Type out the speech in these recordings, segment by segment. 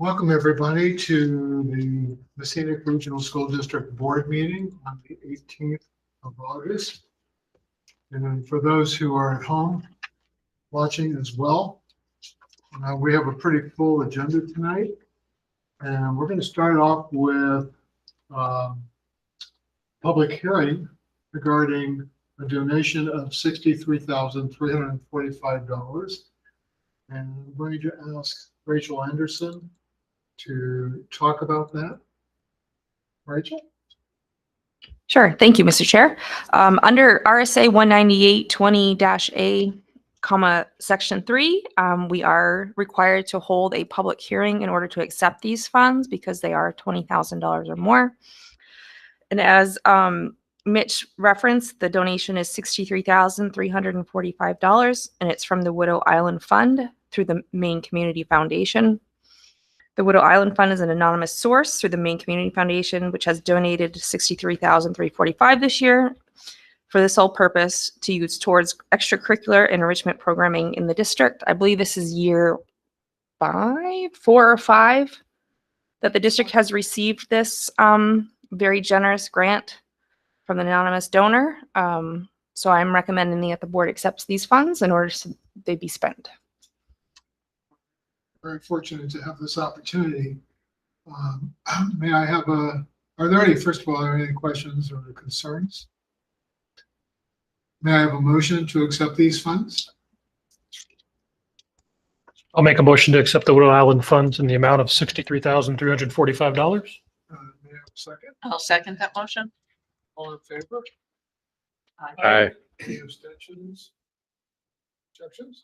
Welcome everybody to the Messina Regional School District Board meeting on the 18th of August. And then for those who are at home watching as well, we have a pretty full agenda tonight. And we're going to start off with public hearing regarding a donation of $63,345. And I'm going to ask Rachel Anderson to talk about that. Rachel? Sure. Thank you, Mr. Chair. Under RSA 198-20-A, section 3, we are required to hold a public hearing in order to accept these funds because they are $20,000 or more. And as Mitch referenced, the donation is $63,345, and it's from the Widow Island Fund through the Maine Community Foundation. The Widow Island Fund is an anonymous source through the Maine Community Foundation, which has donated $63,345 this year for the sole purpose to use towards extracurricular and enrichment programming in the district. I believe this is year 4 or 5 that the district has received this very generous grant from an anonymous donor. So I'm recommending that the board accepts these funds in order to they be spent. Very fortunate to have this opportunity. May I have are there any, first of all, are there any questions or concerns? May I have a motion to accept these funds? I'll make a motion to accept the Widow Island funds in the amount of $63,345. May I have a second? I'll second that motion. All in favor? Aye. Any abstentions? Objections?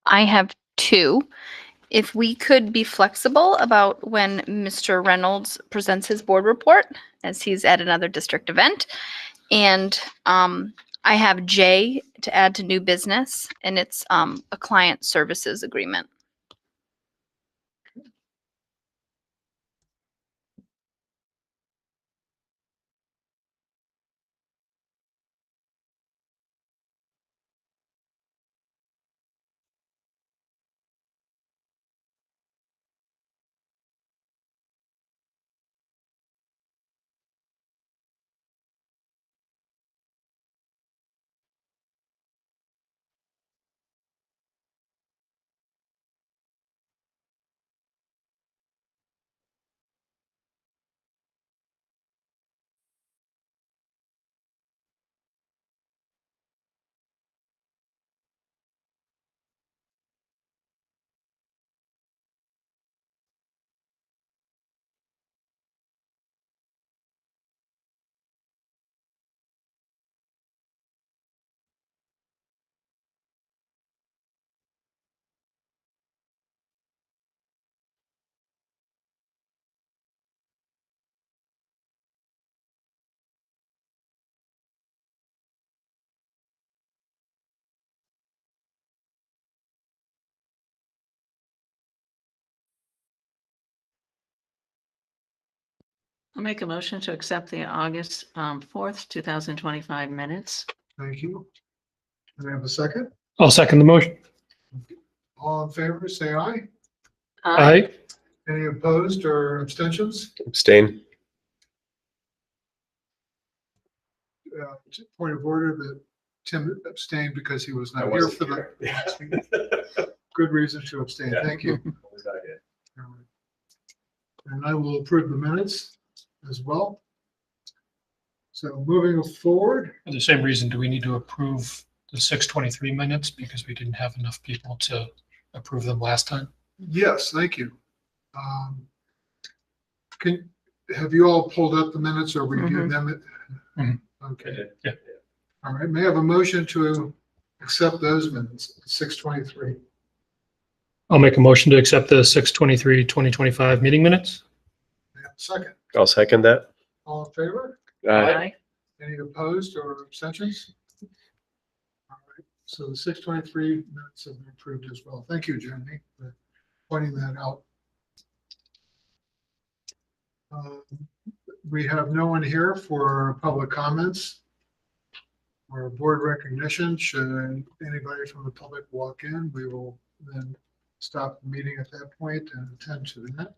I have 2. If we could be flexible about when Mr. Reynolds presents his board report, as he's at another district event. And I have J to add to new business, and it's a client services agreement. I'll make a motion to accept the August 4th, 2025 minutes. Thank you. May I have a second? I'll second the motion. All in favor, say aye. Aye. Any opposed or abstentions? Abstain. Point of order that Tim abstained because he was I not here wasn't for the here. good reason to abstain. Yeah. Thank you. And I will approve the minutes as well. So moving forward, For the same reason, do we need to approve the 6:23 minutes because we didn't have enough people to approve them last time? yes, thank you. Have you all pulled up the minutes or reviewed them? Mhm. Okay. Yeah. All right, may I have a motion to accept those minutes, 6:23? I'll make a motion to accept the 6/23/2025 meeting minutes. May I have a second? I'll second that. All in favor? Aye. Any opposed or abstentions? All right, so the 6:23 minutes have been approved as well. Thank you, Jeremy, for pointing that out. We have no one here for public comments or board recognition. Should anybody from the public walk in, we will then stop the meeting at that point and attend to that.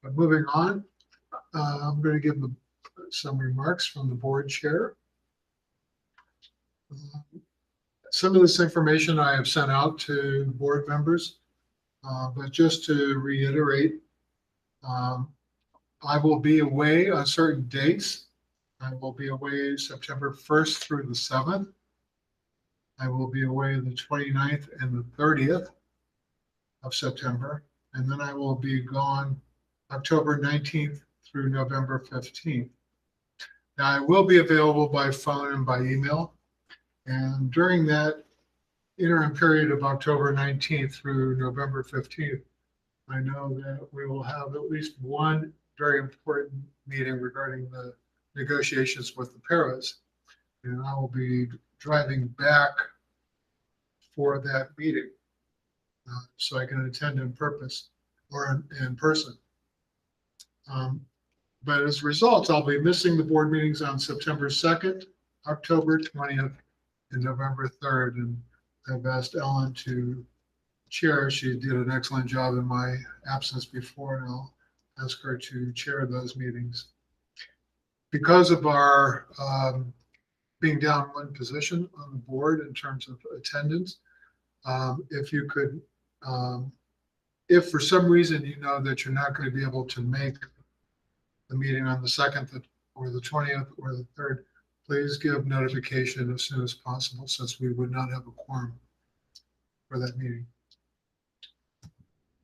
But moving on, I'm going to give some remarks from the board chair. Some of this information I have sent out to board members, but just to reiterate, I will be away on certain dates. I will be away September 1st through the 7th. I will be away the 29th and the 30th of September. And then I will be gone October 19th through November 15th. Now, I will be available by phone and by email. And during that interim period of October 19th through November 15th, I know that we will have at least one very important meeting regarding the negotiations with the paras. And I will be driving back for that meeting so I can attend in person. But as a result, I'll be missing the board meetings on September 2nd, October 20th, and November 3rd. And I've asked Ellen to chair. She did an excellent job in my absence before, and I'll ask her to chair those meetings. Because of our being down one position on the board in terms of attendance, if you could, if for some reason you know that you're not going to be able to make the meeting on the 2nd or the 20th or the 3rd, please give notification as soon as possible, since we would not have a quorum for that meeting.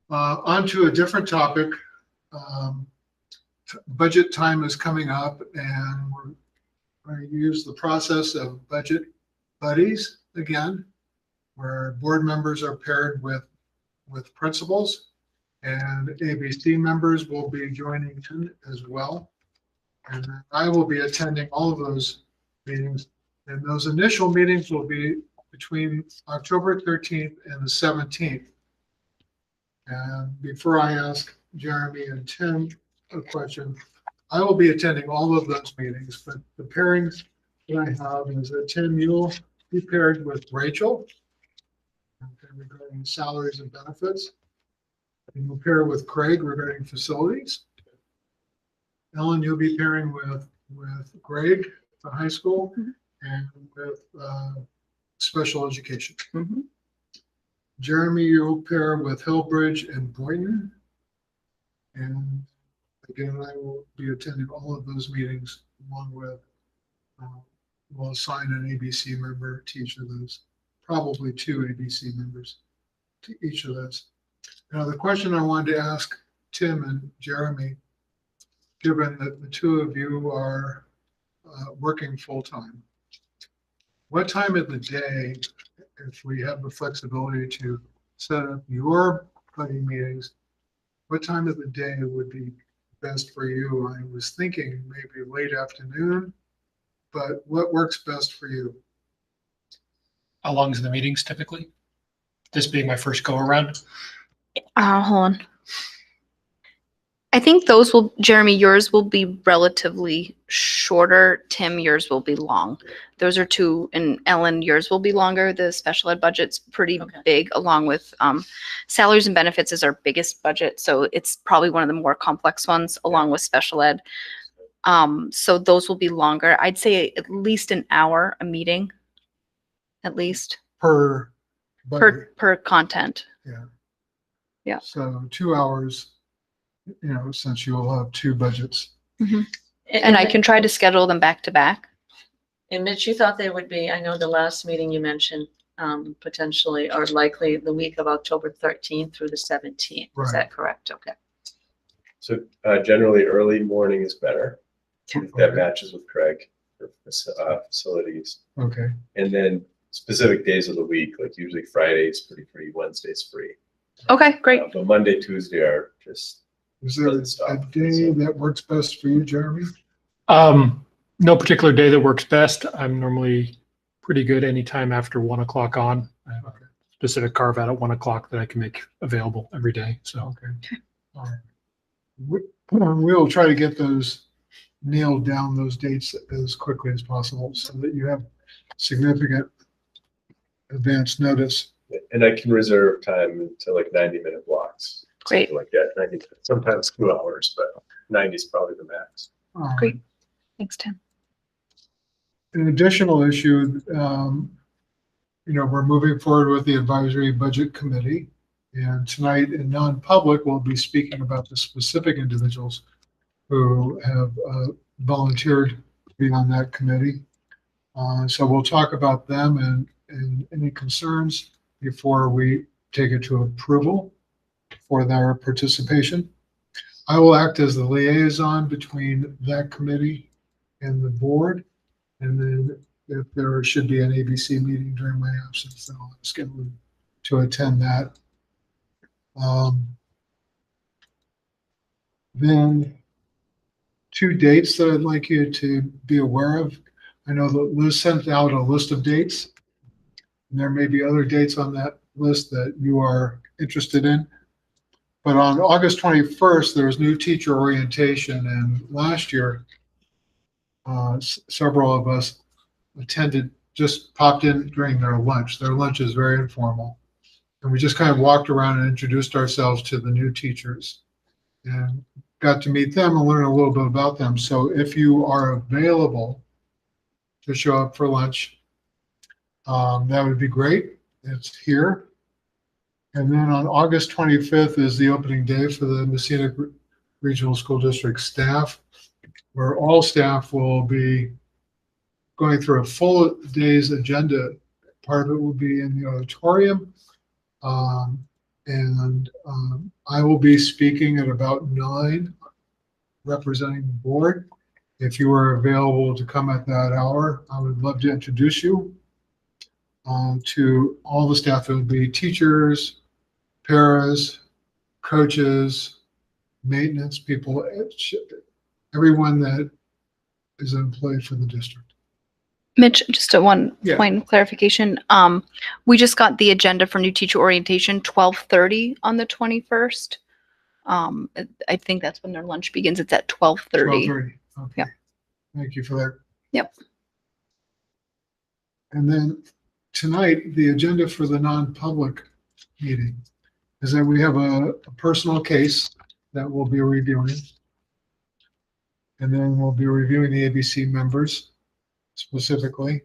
On to a different topic. Budget time is coming up, and we're going to use the process of budget buddies again, where board members are paired with principals, and ABC members will be joining in as well. And I will be attending all of those meetings, and those initial meetings will be between October 13th and the 17th. And before I ask Jeremy and Tim a question, I will be attending all of those meetings, but the pairings that I have is that Tim, you'll be paired with Rachel regarding salaries and benefits. And you'll pair with Craig regarding facilities. Ellen, you'll be pairing with Greg, the high school, and with special education. Jeremy, you'll pair with Hillbridge and Boynton. And again, I will be attending all of those meetings along with, we'll assign an ABC member to each of those, probably 2 ABC members to each of those. Now, the question I wanted to ask Tim and Jeremy, given that the 2 of you are working full-time, what time of the day, if we have the flexibility to set up your buddy meetings, what time of the day would be best for you? I was thinking maybe late afternoon, but what works best for you? How long is the meetings typically? This being my first go around? Hold on. I think those will, Jeremy, yours will be relatively shorter. Tim, yours will be long. Those are 2, and Ellen, yours will be longer. The special ed budget's pretty big, along with salaries and benefits is our biggest budget. So it's probably one of the more complex ones, along with special ed. So those will be longer. I'd say at least an hour a meeting, at least Per buddy? per content. Yeah. Yeah. So 2 hours, since you'll have 2 budgets. Mhm. And I can try to schedule them back to back. And Mitch, you thought they would be, I know the last meeting you mentioned, potentially or likely the week of October 13th through the 17th. Right. Is that correct? Okay. So generally, early morning is better. If that Okay. matches with Craig for facilities. Okay, And then specific days of the week, like usually Friday's pretty free, Wednesday's free. Okay, great. But Monday, Tuesday are just, is there a day that works best for you, Jeremy? No particular day that works best. I'm normally pretty good anytime after 1 o'clock on. I have a specific carve out at 1 o'clock that I can make available every day. So Okay. All right. We'll try to get those nailed down, those dates as quickly as possible so that you have significant advance notice. and I can reserve time to like 90-minute blocks. Great. Something like that, 90, sometimes 2 hours, but 90 is probably the max. Great. Thanks, Tim. An additional issue, we're moving forward with the advisory budget committee. And tonight in non-public, we'll be speaking about the specific individuals who have volunteered to be on that committee. So we'll talk about them and any concerns before we take it to approval for their participation. I will act as the liaison between that committee and the board. And then if there should be an ABC meeting during my absence, then I'll schedule to attend that. Then 2 dates that I'd like you to be aware of. I know that Liz sent out a list of dates. And there may be other dates on that list that you are interested in. But on August 21st, there's new teacher orientation. And last year, several of us attended, just popped in during their lunch. Their lunch is very informal. And we just kind of walked around and introduced ourselves to the new teachers and got to meet them and learn a little bit about them. So if you are available to show up for lunch, that would be great. It's here. And then on August 25th is the opening day for the Messina Regional School District staff, where all staff will be going through a full day's agenda. Part of it will be in the auditorium. I will be speaking at about 9, representing the board. If you are available to come at that hour, I would love to introduce you to all the staff. It will be teachers, paras, coaches, maintenance people, everyone that is an employee for the district. Mitch, just a one Yeah. point of clarification. We just got the agenda for new teacher orientation, 12:30 on the 21st. I think that's when their lunch begins. It's at 12:30. 12:30. Okay. Yep. Thank you for that. Yep. And then tonight, the agenda for the non-public meeting is that we have a personal case that we'll be reviewing. And then we'll be reviewing the ABC members specifically.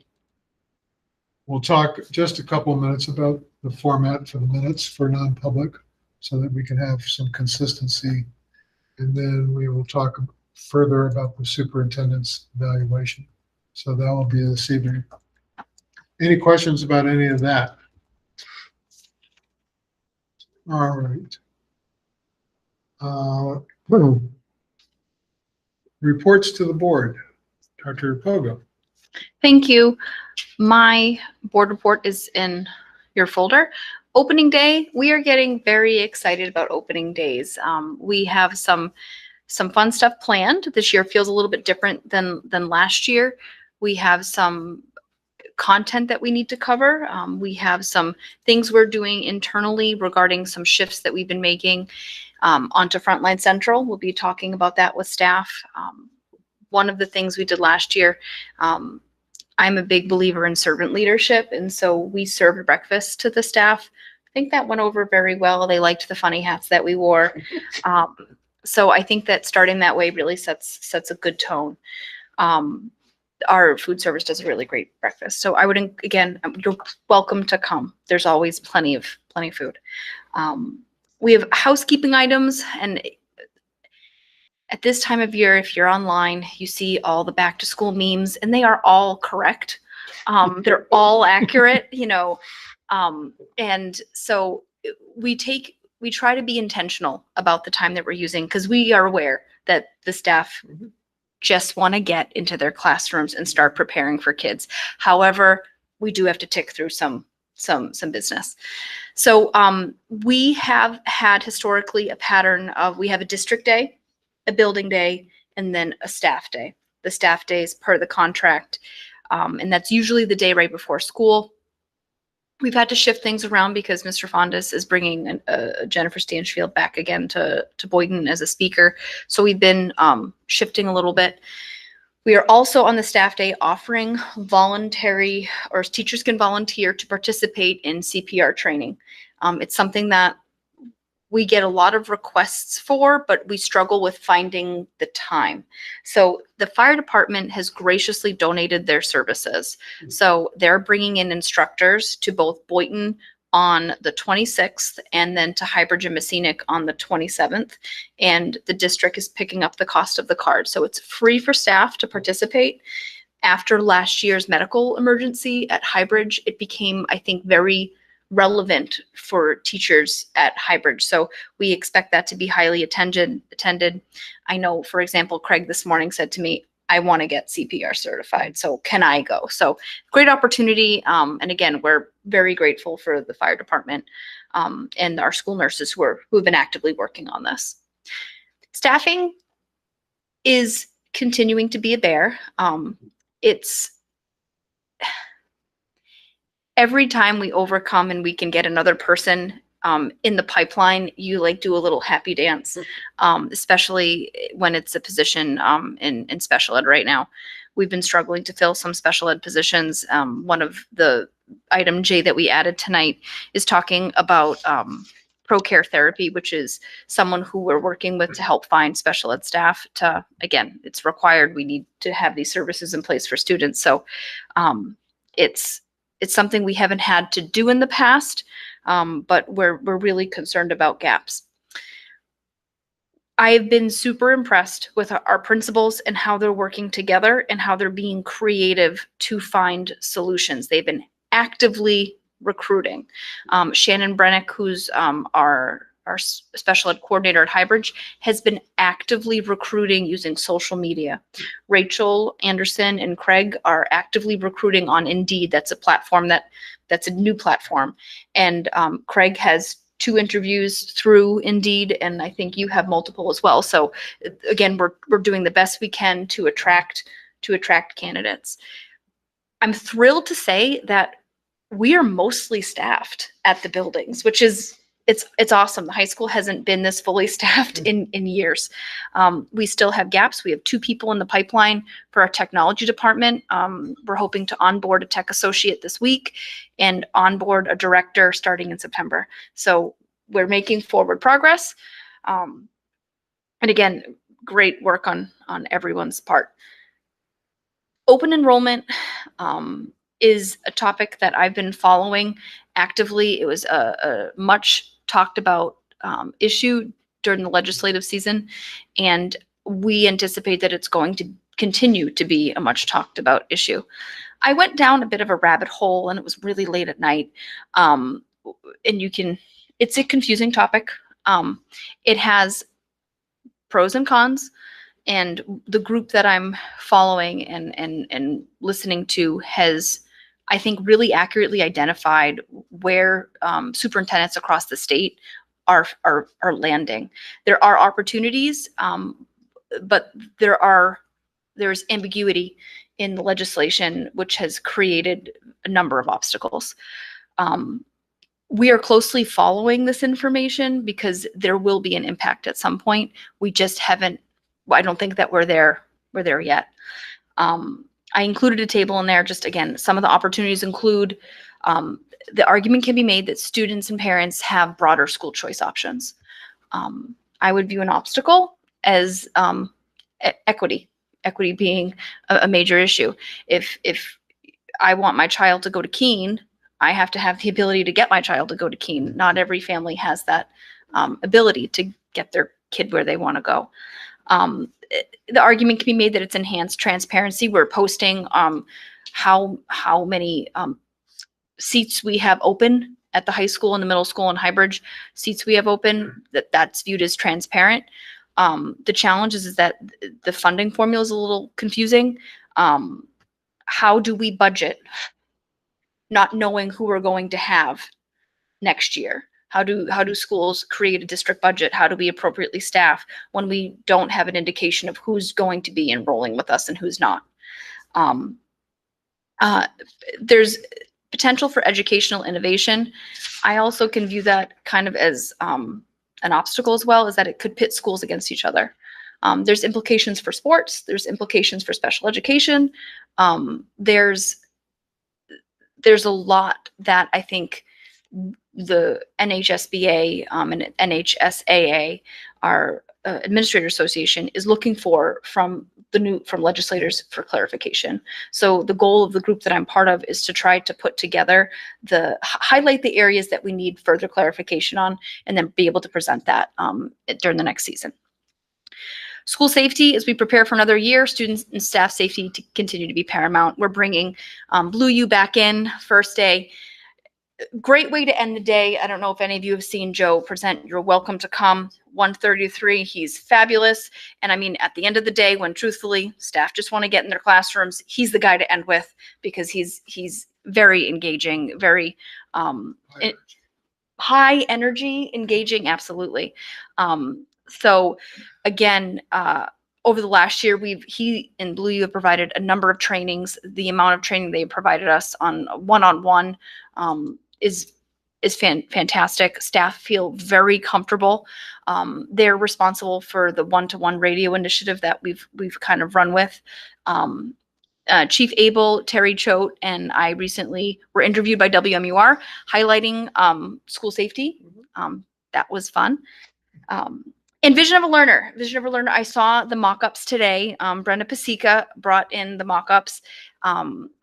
We'll talk just a couple minutes about the format for the minutes for non-public so that we can have some consistency. And then we will talk further about the superintendent's evaluation. So that will be this evening. Any questions about any of that? All right. Reports to the board. Dr. Pogo. Thank you. My board report is in your folder. Opening day, we are getting very excited about opening days. We have some fun stuff planned. This year feels a little bit different than last year. We have some content that we need to cover. We have some things we're doing internally regarding some shifts that we've been making onto Frontline Central. We'll be talking about that with staff. One of the things we did last year, I'm a big believer in servant leadership, and so we served breakfast to the staff. I think that went over very well. They liked the funny hats that we wore. So I think that starting that way really sets a good tone. Our food service does a really great breakfast. So I would, again, you're welcome to come. There's always plenty of food. We have housekeeping items, and At this time of year, if you're online, you see all the back to school memes, and they are all correct. They're all accurate, and so we try to be intentional about the time that we're using, because we are aware that the staff just want to get into their classrooms and start preparing for kids. However, we do have to tick through some business. So we have had historically a pattern of, we have a district day, a building day, and then a staff day. The staff day is per the contract, and that's usually the day right before school. We've had to shift things around because Mr. Fondas is bringing Jennifer Stanchfield back again to Boynton as a speaker. So we've been shifting a little bit. We are also on the staff day offering voluntary, or teachers can volunteer to participate in CPR training. It's something that we get a lot of requests for, but we struggle with finding the time. So the fire department has graciously donated their services. So they're bringing in instructors to both Boynton on the 26th and then to Highbridge and Messinic on the 27th. And the district is picking up the cost of the card. So it's free for staff to participate. After last year's medical emergency at Highbridge, it became, I think, very relevant for teachers at Highbridge. So we expect that to be highly attended. I know, for example, Craig this morning said to me, I want to get CPR certified. So can I go? So great opportunity. And again, we're very grateful for the fire department and our school nurses who have been actively working on this. Staffing is continuing to be a bear. It's every time we overcome and we can get another person in the pipeline, you like do a little happy dance, especially when it's a position in special ed right now. We've been struggling to fill some special ed positions. One of the item J that we added tonight is talking about ProCare therapy, which is someone who we're working with to help find special ed staff to, again, it's required. We need to have these services in place for students. So it's something we haven't had to do in the past, but we're really concerned about gaps. I've been super impressed with our principals and how they're working together and how they're being creative to find solutions. They've been actively recruiting. Shannon Brennick, who's our special ed coordinator at Highbridge, has been actively recruiting using social media. Rachel Anderson and Craig are actively recruiting on Indeed. That's a platform that's a new platform. And Craig has 2 interviews through Indeed, and I think you have multiple as well. So again, we're doing the best we can to attract candidates. I'm thrilled to say that we are mostly staffed at the buildings, which is it's awesome. The high school hasn't been this fully staffed in years. We still have gaps. We have 2 people in the pipeline for our technology department. We're hoping to onboard a tech associate this week and onboard a director starting in September. So we're making forward progress. And again, great work on everyone's part. Open enrollment is a topic that I've been following actively. It was a much talked about issue during the legislative season, and we anticipate that it's going to continue to be a much talked about issue. I went down a bit of a rabbit hole, and it was really late at night. And it's a confusing topic. It has pros and cons, and the group that I'm following and listening to has, I think, really accurately identified where superintendents across the state are landing. There are opportunities, but there's ambiguity in the legislation, which has created a number of obstacles. We are closely following this information because there will be an impact at some point. We just haven't, I don't think that we're there yet. I included a table in there. Just again, some of the opportunities include the argument can be made that students and parents have broader school choice options. I would view an obstacle as equity being a major issue. If I want my child to go to Keene, I have to have the ability to get my child to go to Keene. Not every family has that ability to get their kid where they want to go. The argument can be made that it's enhanced transparency. We're posting how many seats we have open at the high school and the middle school and hybrid seats we have open, that's viewed as transparent. The challenge is that the funding formula is a little confusing. How do we budget not knowing who we're going to have next year? How do schools create a district budget? How do we appropriately staff when we don't have an indication of who's going to be enrolling with us and who's not? There's potential for educational innovation. I also can view that kind of as an obstacle as well, is that it could pit schools against each other. There's implications for sports. There's implications for special education. There's a lot that I think the NHSBA and NHSAA, our Administrator Association, is looking for from legislators for clarification. So the goal of the group that I'm part of is to try to put together highlight the areas that we need further clarification on, and then be able to present that during the next season. School safety, as we prepare for another year, students and staff safety to continue to be paramount. We're bringing Blue U back in first day. Great way to end the day. I don't know if any of you have seen Joe present. You're welcome to come. 1:33. He's fabulous. And I mean, at the end of the day, when truthfully staff just want to get in their classrooms, he's the guy to end with, because he's very engaging, very high energy, engaging. Absolutely. So again, over the last year, he and Blue U have provided a number of trainings. The amount of training they provided us on one-on-one is fantastic. Staff feel very comfortable. They're responsible for the one-to-one radio initiative that we've kind of run with. Chief Abel, Terry Choate, and I recently were interviewed by WMUR highlighting school safety. That was fun. And Vision of a Learner. I saw the mock-ups today. Brenda Pasica brought in the mock-ups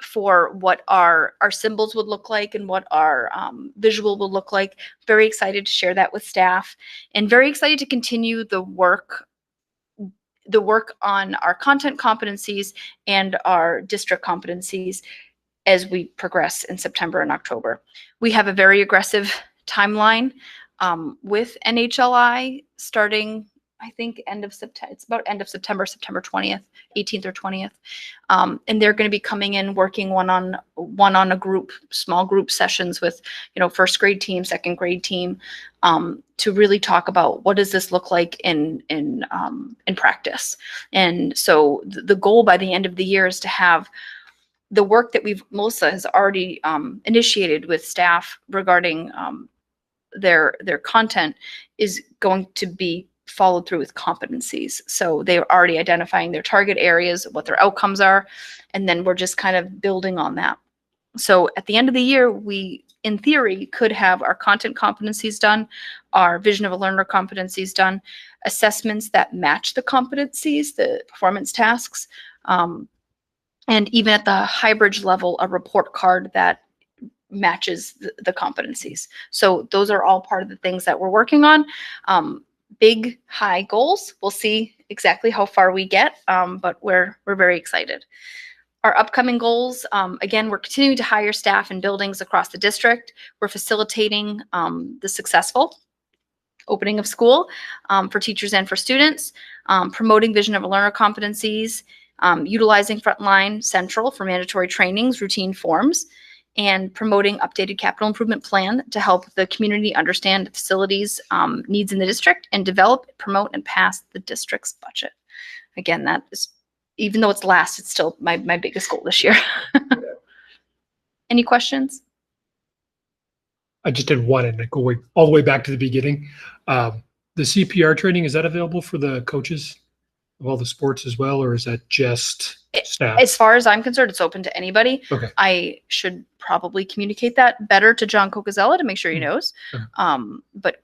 for what our symbols would look like and what our visual will look like. Very excited to share that with staff, and very excited to continue the work on our content competencies and our district competencies as we progress in September and October. We have a very aggressive timeline with NHLI starting, I think, end of September. It's about end of September, September 20th, 18th or 20th. And they're going to be coming in, working one on a group, small group sessions with, first grade team, second grade team, to really talk about what does this look like in practice. And so the goal by the end of the year is to have the work that Melissa has already initiated with staff regarding their content is going to be followed through with competencies. So they're already identifying their target areas, what their outcomes are, and then we're just kind of building on that. So at the end of the year, we, in theory, could have our content competencies done, our Vision of a Learner competencies done, assessments that match the competencies, the performance tasks, and even at the hybrid level, a report card that matches the competencies. So those are all part of the things that we're working on. Big, high goals. We'll see exactly how far we get, but we're very excited. Our upcoming goals, again, we're continuing to hire staff in buildings across the district. We're facilitating the successful opening of school for teachers and for students, promoting Vision of a Learner competencies, utilizing Frontline Central for mandatory trainings, routine forms, and promoting updated capital improvement plan to help the community understand the facilities needs in the district and develop, promote, and pass the district's budget. Again, that is, even though it's last, it's still my biggest goal this year. Any questions? I just did one and go all the way back to the beginning. The CPR training, is that available for the coaches of all the sports as well, or is that just staff? As far as I'm concerned, it's open to anybody. Okay. I should probably communicate that better to John Cocazella to make sure he knows. Sure. But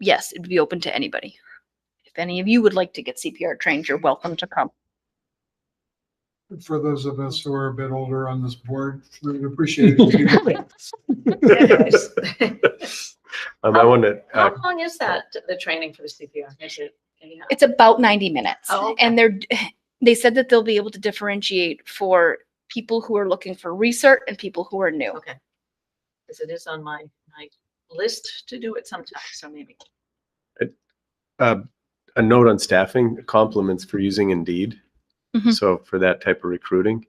yes, it would be open to anybody. If any of you would like to get CPR trained, you're welcome to come. For those of us who are a bit older on this board, we appreciate it. I want to, How long is that, the training for the CPR? Is it Yeah. It's about 90 minutes. Oh, okay. And they said that they'll be able to differentiate for people who are looking for research and people who are new. Okay. Because it is on my list to do it sometime, so maybe. A note on staffing, compliments for using Indeed. Mhm. So for that type of recruiting,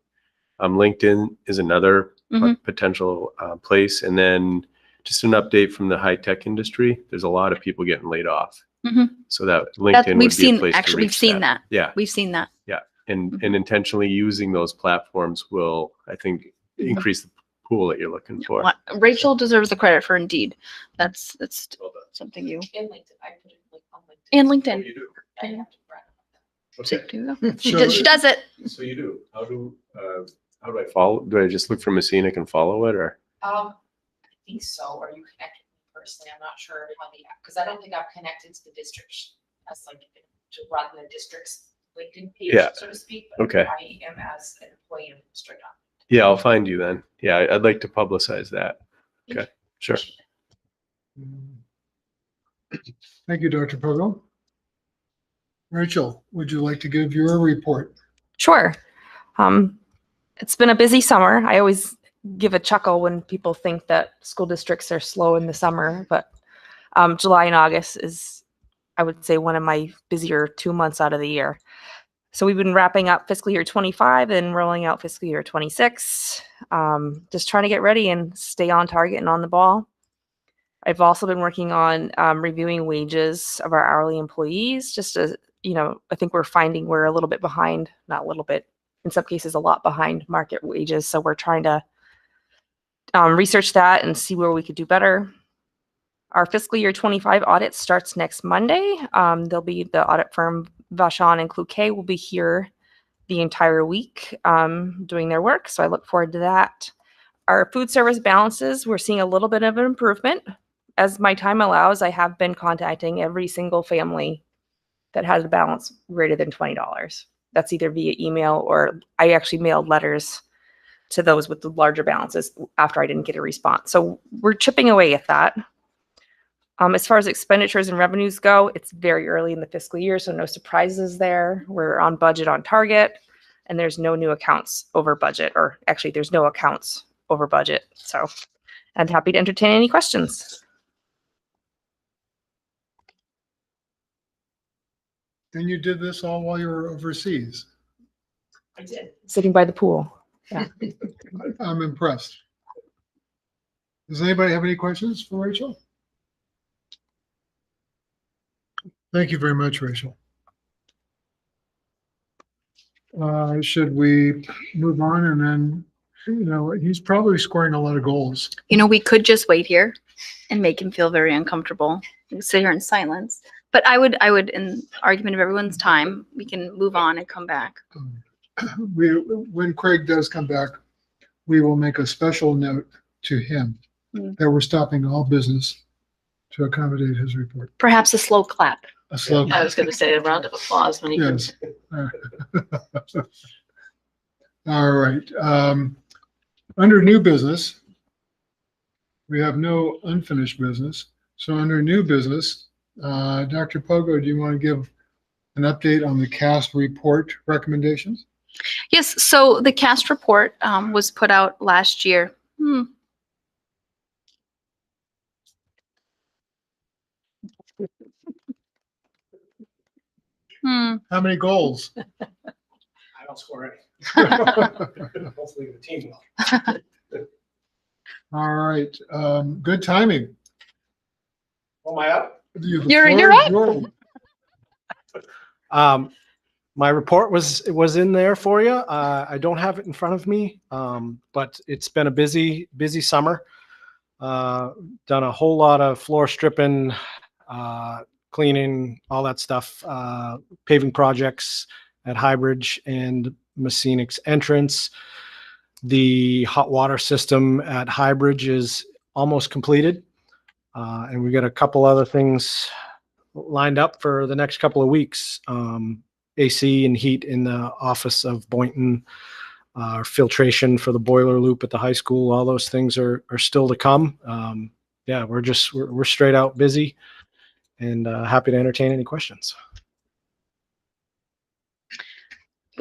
LinkedIn is another Mhm. potential place. And then just an update from the high tech industry. There's a lot of people getting laid off. Mhm. So that LinkedIn would be a place to we've reach seen that. Yeah. We've seen that. And intentionally using those platforms will, I think, Mhm. increase the pool that you're looking for. Rachel deserves the credit for Indeed. That's something you And LinkedIn, I put it like on LinkedIn. and Oh, LinkedIn. you do? I have to brag about that. So, Okay. there you go. So- She does it. So you do. How do I follow? Do I just look for Messina and follow it, or? I think so, or you connect with me personally, I'm not sure how the, because I don't think I've connected to the district as like to run the district's LinkedIn page, Yeah. so to speak. But Okay. I am as an employee of the district. Yeah, I'll find you then. Yeah, I'd like to publicize that. Okay, sure. Thank you, Dr. Pogo. Rachel, would you like to give your report? Sure. It's been a busy summer. I always give a chuckle when people think that school districts are slow in the summer, but July and August is, I would say, one of my busier 2 months out of the year. So we've been wrapping up fiscal year 25 and rolling out fiscal year 26. Just trying to get ready and stay on target and on the ball. I've also been working on reviewing wages of our hourly employees. Just as, I think we're finding we're a little bit behind, not a little bit, in some cases a lot behind market wages. So we're trying to research that and see where we could do better. Our fiscal year 25 audit starts next Monday. There'll be the audit firm Vachon and Cloquet will be here the entire week doing their work. So I look forward to that. Our food service balances, we're seeing a little bit of an improvement. As my time allows, I have been contacting every single family that has a balance greater than $20. That's either via email or I actually mailed letters to those with the larger balances after I didn't get a response. So we're chipping away at that. As far as expenditures and revenues go, it's very early in the fiscal year, so no surprises there. We're on budget, on target, and there's no new accounts over budget, or actually there's no accounts over budget. So I'm happy to entertain any questions. And you did this all while you were overseas. I did. Sitting by the pool. I'm impressed. Does anybody have any questions for Rachel? Thank you very much, Rachel. Should we move on and then, he's probably scoring a lot of goals. We could just wait here and make him feel very uncomfortable. We sit here in silence. But I would, in argument of everyone's time, we can move on and come back. When Craig does come back, we will make a special note to him that we're stopping all business to accommodate his report. Perhaps a slow clap. A slow. I was going to say a round of applause when he Yes. comes. All right. Under new business, we have no unfinished business. So under new business, Dr. Pogo, do you want to give an update on the CAST report recommendations? Yes, so the CAST report was put out last year. How many goals? I don't score any. Hopefully the team will. All right. Good timing. Am I up? The You're floor up. is yours. My report was in there for you. I don't have it in front of me, but it's been a busy summer. Done a whole lot of floor stripping, cleaning, all that stuff, paving projects at Highbridge and Messinix entrance. The hot water system at Highbridge is almost completed. And we got a couple other things lined up for the next couple of weeks. AC and heat in the office of Boynton, filtration for the boiler loop at the high school. All those things are still to come. Yeah, we're straight out busy and happy to entertain any questions.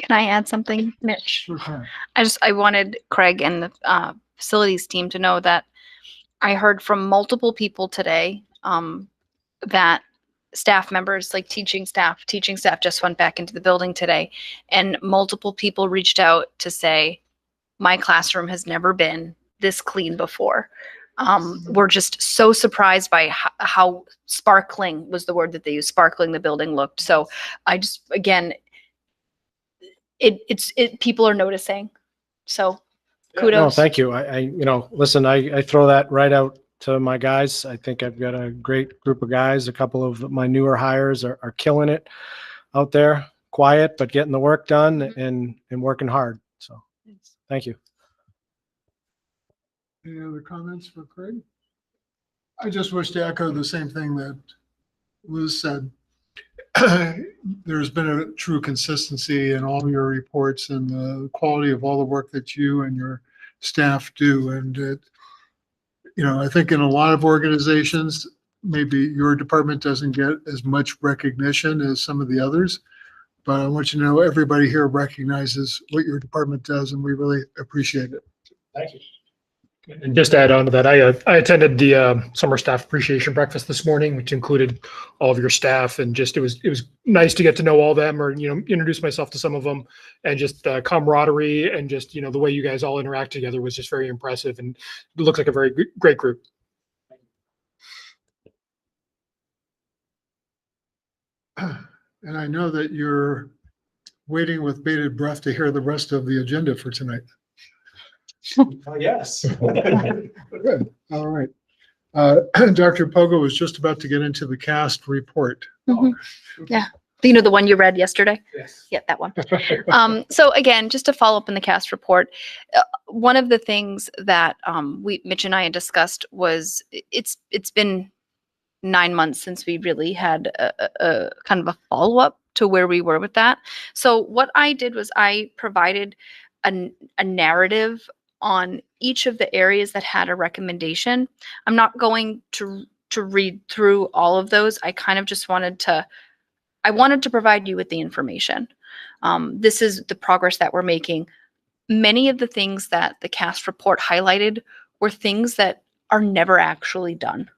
Can I add something, Mitch? Sure can. I wanted Craig and the facilities team to know that I heard from multiple people today that staff members, like teaching staff just went back into the building today, and multiple people reached out to say, my classroom has never been this clean before. We're just so surprised by how sparkling was the word that they used, sparkling the building looked. So I just, again, people are noticing. So kudos. No, thank you. Listen, I throw that right out to my guys. I think I've got a great group of guys. A couple of my newer hires are killing it out there, quiet, but getting the work done and working hard. So thank you. Any other comments for Craig? I just wish to echo the same thing that Liz said. There's been a true consistency in all your reports and the quality of all the work that you and your staff do. And I think in a lot of organizations, maybe your department doesn't get as much recognition as some of the others. But I want you to know everybody here recognizes what your department does, and we really appreciate it. Thank you. And just to add on to that, I attended the summer staff appreciation breakfast this morning, which included all of your staff, and just it was nice to get to know all of them, or introduce myself to some of them, and just camaraderie and just the way you guys all interact together was just very impressive, and it looked like a very great group. And I know that you're waiting with bated breath to hear the rest of the agenda for tonight. Yes. Good. All right. Dr. Pogo was just about to get into the cast report. Mhm. Yeah. The one you read yesterday? Yes. Yeah, that one. So again, just to follow up in the cast report, one of the things that Mitch and I had discussed was it's been 9 months since we really had a kind of a follow-up to where we were with that. So what I did was I provided a narrative on each of the areas that had a recommendation. I'm not going to read through all of those. I kind of just wanted to provide you with the information. This is the progress that we're making. Many of the things that the cast report highlighted were things that are never actually done.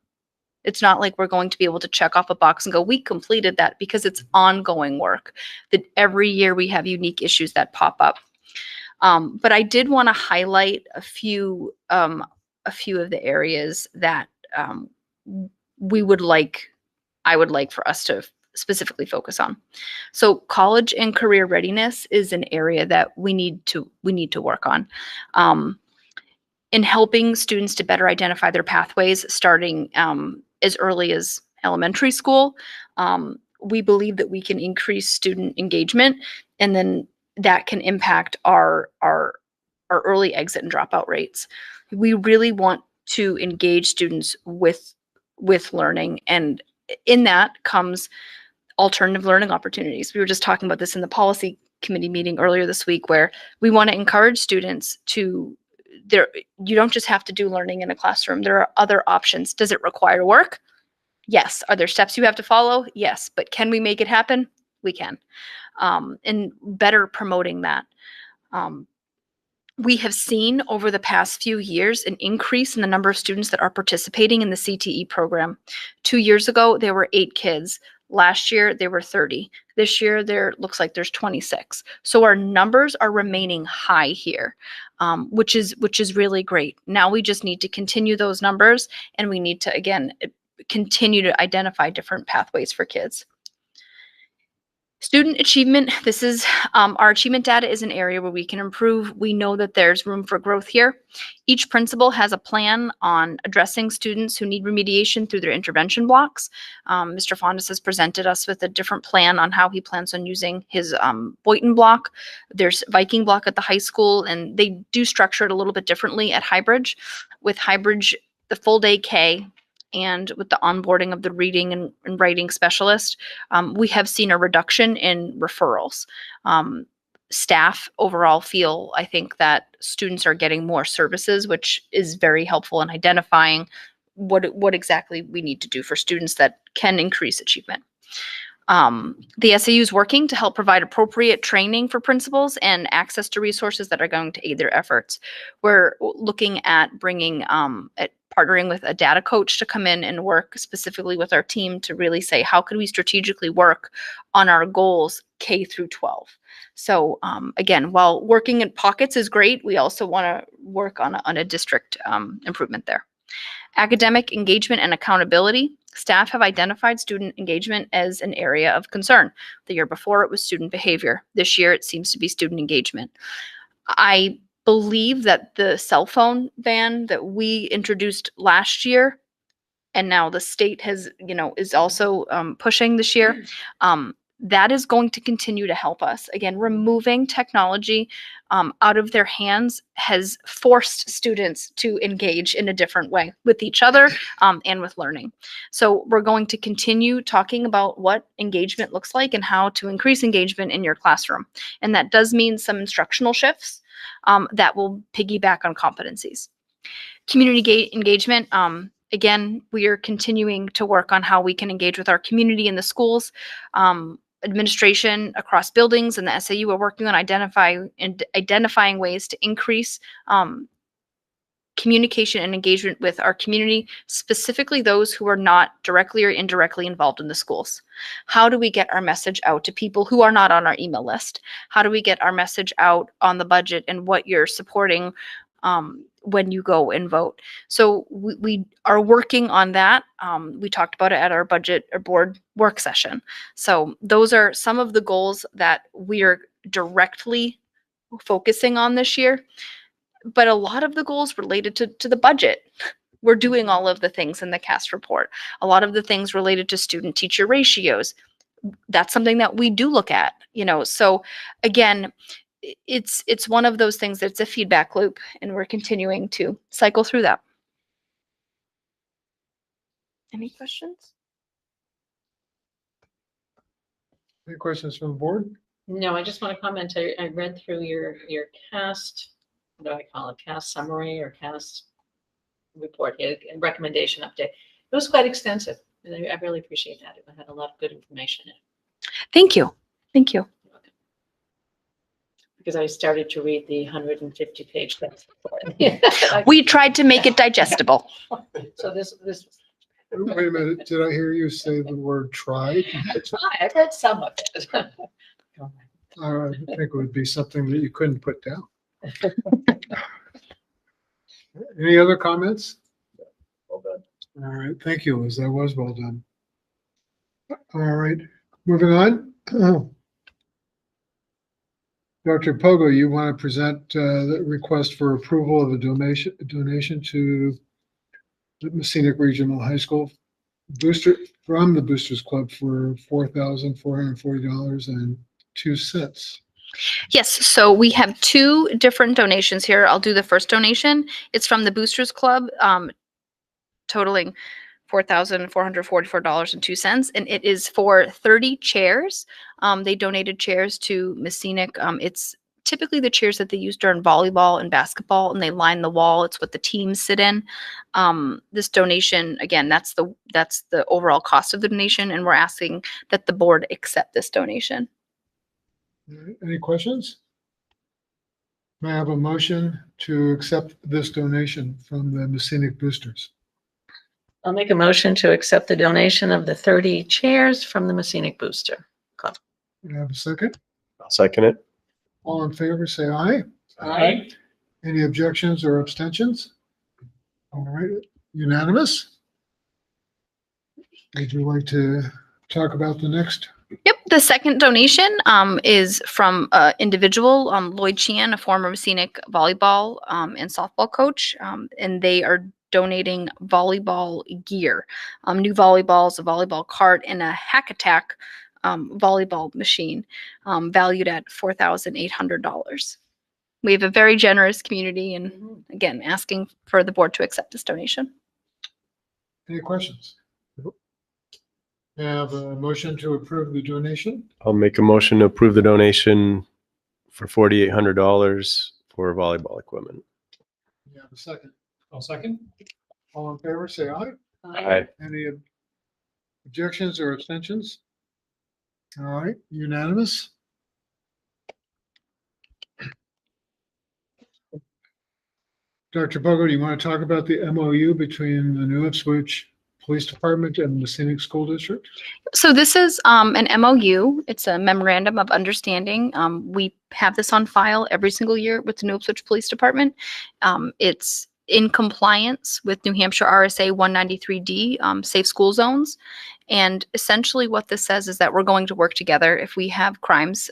It's not like we're going to be able to check off a box and go, we completed that, because it's ongoing work that every year we have unique issues that pop up. But I did want to highlight a few of the areas that I would like for us to specifically focus on. So college and career readiness is an area that we need to work on. In helping students to better identify their pathways starting as early as elementary school, we believe that we can increase student engagement, and then that can impact our early exit and dropout rates. We really want to engage students with learning, and in that comes alternative learning opportunities. We were just talking about this in the policy committee meeting earlier this week, where we want to encourage students to you don't just have to do learning in a classroom. There are other options. Does it require work? Yes. Are there steps you have to follow? Yes. But can we make it happen? We can. And better promoting that. We have seen over the past few years an increase in the number of students that are participating in the CTE program. 2 years ago, there were 8 kids. Last year, there were 30. This year, there looks like there's 26. So our numbers are remaining high here, which is really great. Now we just need to continue those numbers, and we need to, again, continue to identify different pathways for kids. Student achievement, this is our achievement data is an area where we can improve. We know that there's room for growth here. Each principal has a plan on addressing students who need remediation through their intervention blocks. Mr. Fondas has presented us with a different plan on how he plans on using his Boynton block. There's Viking block at the high school, and they do structure it a little bit differently at Highbridge. With Highbridge, the full day K, and with the onboarding of the reading and writing specialist, we have seen a reduction in referrals. Staff overall feel, I think, that students are getting more services, which is very helpful in identifying what exactly we need to do for students that can increase achievement. The SAU is working to help provide appropriate training for principals and access to resources that are going to aid their efforts. We're looking at bringing, at partnering with a data coach to come in and work specifically with our team to really say, how could we strategically work on our goals K through 12? So again, while working in pockets is great, we also want to work on a district improvement there. Academic engagement and accountability. Staff have identified student engagement as an area of concern. The year before it was student behavior. This year it seems to be student engagement. I believe that the cell phone ban that we introduced last year, and now the state has, is also pushing this year, that is going to continue to help us. Again, removing technology out of their hands has forced students to engage in a different way with each other and with learning. So we're going to continue talking about what engagement looks like and how to increase engagement in your classroom. And that does mean some instructional shifts that will piggyback on competencies. Community engagement. Again, we are continuing to work on how we can engage with our community in the schools. Administration across buildings and the SAU are working on identifying ways to increase communication and engagement with our community, specifically those who are not directly or indirectly involved in the schools. How do we get our message out to people who are not on our email list? How do we get our message out on the budget and what you're supporting when you go and vote? So we are working on that. We talked about it at our budget or board work session. So those are some of the goals that we are directly focusing on this year. But a lot of the goals related to the budget. We're doing all of the things in the CAST report. A lot of the things related to student teacher ratios. That's something that we do look at, So again, it's one of those things that's a feedback loop, and we're continuing to cycle through that. Any questions? Any questions from the board? No, I just want to comment. I read through your CAST, what do I call it? CAST summary or CAST report here, recommendation update. It was quite extensive. And I really appreciate that. It had a lot of good information in it. Thank you. Thank you. Because I started to read the 150-page CAST report. We tried to make it digestible. So this Wait a minute, did I hear you say the word tried? I've read some of it. I think it would be something that you couldn't put down. Any other comments? Well done. All right, thank you, Liz. That was well done. All right, moving on. Dr. Pogo, you want to present the request for approval of a donation to the Messinic Regional High School booster from the Boosters Club for $4,440.02. Yes, so we have two different donations here. I'll do the first donation. It's from the Boosters Club, totaling $4,444.02, and it is for 30 chairs. They donated chairs to Messinic. It's typically the chairs that they use during volleyball and basketball, and they line the wall. It's what the teams sit in. This donation, again, that's the overall cost of the donation, and we're asking that the board accept this donation. All right, any questions? May I have a motion to accept this donation from the Messinic Boosters? I'll make a motion to accept the donation of the 30 chairs from the Messinic Booster Club. May I have a second? I'll second it. All in favor, say aye. Aye. Any objections or abstentions? All right, unanimous. Would you like to talk about the next? Yep, the second donation is from an individual, Lloyd Sheehan, a former Messinic volleyball and softball coach, and they are donating volleyball gear, new volleyballs, a volleyball cart, and a Hack Attack volleyball machine valued at $4,800. We have a very generous community, and again, asking for the board to accept this donation. Any questions? May I have a motion to approve the donation? I'll make a motion to approve the donation for $4,800 for volleyball equipment. May I have a second? I'll second. All in favor, say aye. Aye. Any objections or abstentions? All right, unanimous. Dr. Bogo, do you want to talk about the MOU between the New Ipswich Police Department and the Scenic School District? So this is an MOU. It's a memorandum of understanding. We have this on file every single year with the New Ipswich Police Department. It's in compliance with New Hampshire RSA 193D, safe school zones. And essentially what this says is that we're going to work together. If we have crimes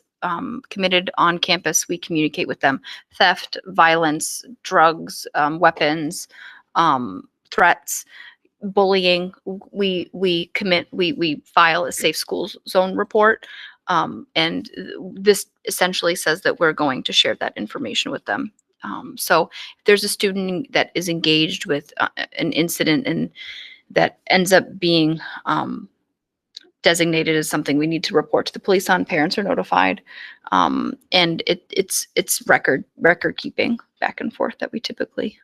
committed on campus, we communicate with them. Theft, violence, drugs, weapons, threats, bullying, we file a safe schools zone report. And this essentially says that we're going to share that information with them. So if there's a student that is engaged with an incident and that ends up being designated as something we need to report to the police on, parents are notified. And it's record keeping back and forth that we typically.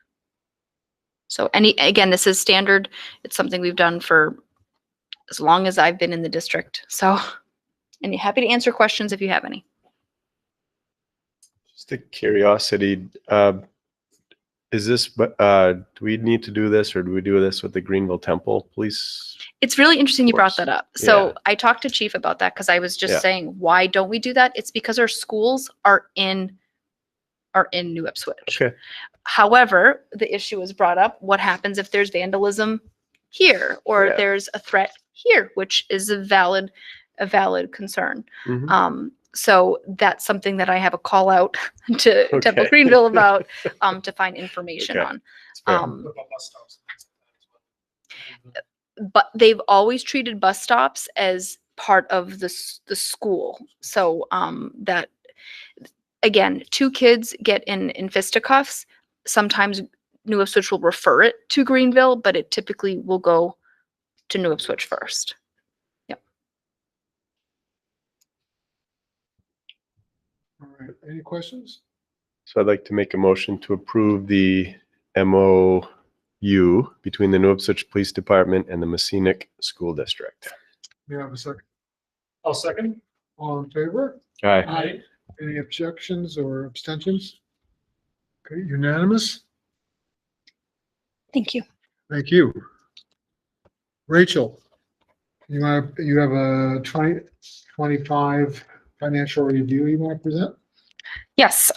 So again, this is standard. It's something we've done for as long as I've been in the district. So, and happy to answer questions if you have any. Just a curiosity, is this, do we need to do this or do we do this with the Greenville Temple Police? It's really interesting you brought Force. that up. So Yeah. I talked to Chief about that because I was just Yeah. saying, why don't we do that? It's because our schools are in New Ipswich. Okay. However, the issue was brought up, what happens if there's vandalism here or Yeah. there's a threat here, which is a valid concern. Mhm. So that's something that I have a call out to Temple Okay. Greenville about to find information Okay. on. It's fair. Um, but they've always treated bus stops as part of the school. So that, again, two kids get in fisticuffs. Sometimes New Ipswich will refer it to Greenville, but it typically will go to New Ipswich first. Yep. All right, any questions? So I'd like to make a motion to approve the MOU between the New Ipswich Police Department and the Messinic School District. May I have a second? I'll second. All in favor? Aye. Any objections or abstentions? Okay, unanimous. Thank you. Thank you. Rachel, you have a 2025 financial review you want to present? Yes,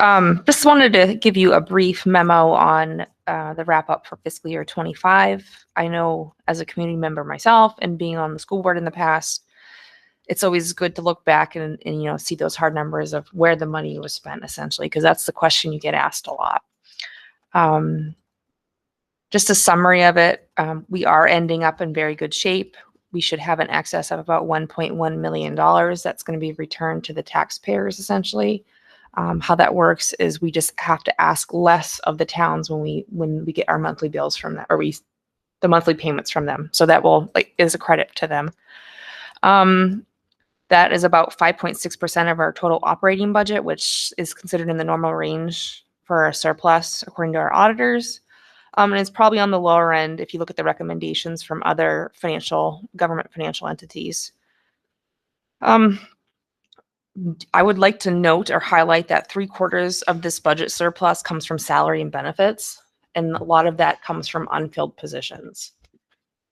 just wanted to give you a brief memo on the wrap up for fiscal year 25. I know as a community member myself and being on the school board in the past, it's always good to look back and see those hard numbers of where the money was spent essentially, because that's the question you get asked a lot. Just a summary of it, we are ending up in very good shape. We should have an excess of about $1.1 million that's going to be returned to the taxpayers essentially. How that works is we just have to ask less of the towns when we get our monthly bills from them, or the monthly payments from them. So that is a credit to them. That is about 5.6% of our total operating budget, which is considered in the normal range for a surplus according to our auditors. And it's probably on the lower end if you look at the recommendations from other government financial entities. I would like to note or highlight that 3/4 of this budget surplus comes from salary and benefits, and a lot of that comes from unfilled positions,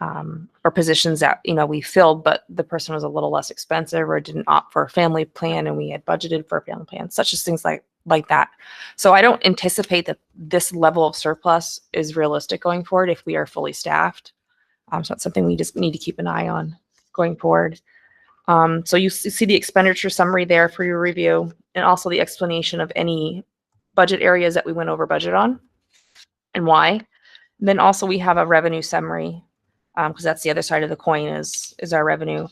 or positions that we filled, but the person was a little less expensive or didn't opt for a family plan, and we had budgeted for a family plan, such as things like that. So I don't anticipate that this level of surplus is realistic going forward if we are fully staffed. So that's something we just need to keep an eye on going forward. So you see the expenditure summary there for your review, and also the explanation of any budget areas that we went over budget on and why. And then also we have a revenue summary, because that's the other side of the coin is our revenue.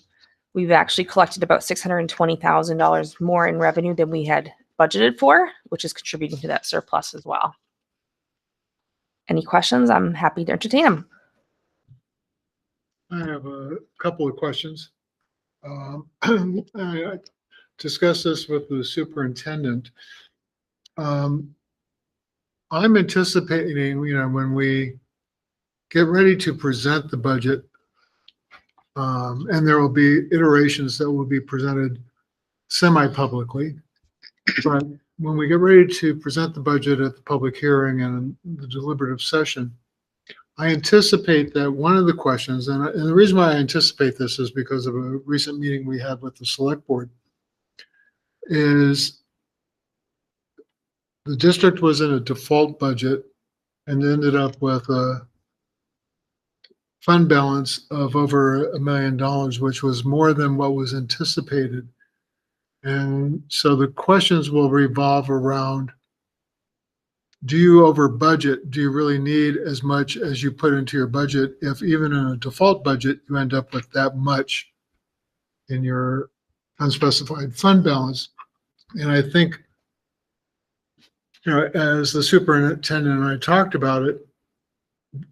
We've actually collected about $620,000 more in revenue than we had budgeted for, which is contributing to that surplus as well. Any questions? I'm happy to entertain them. I have a couple of questions. I discussed this with the superintendent. I'm anticipating, when we get ready to present the budget And there will be iterations that will be presented semi-publicly. But when we get ready to present the budget at the public hearing and the deliberative session, I anticipate that one of the questions, and the reason why I anticipate this is because of a recent meeting we had with the select board, is the district was in a default budget and ended up with a fund balance of over $1 million, which was more than what was anticipated. And so the questions will revolve around, do you over budget? Do you really need as much as you put into your budget? If even in a default budget, you end up with that much in your unspecified fund balance. And I think, as the superintendent and I talked about it,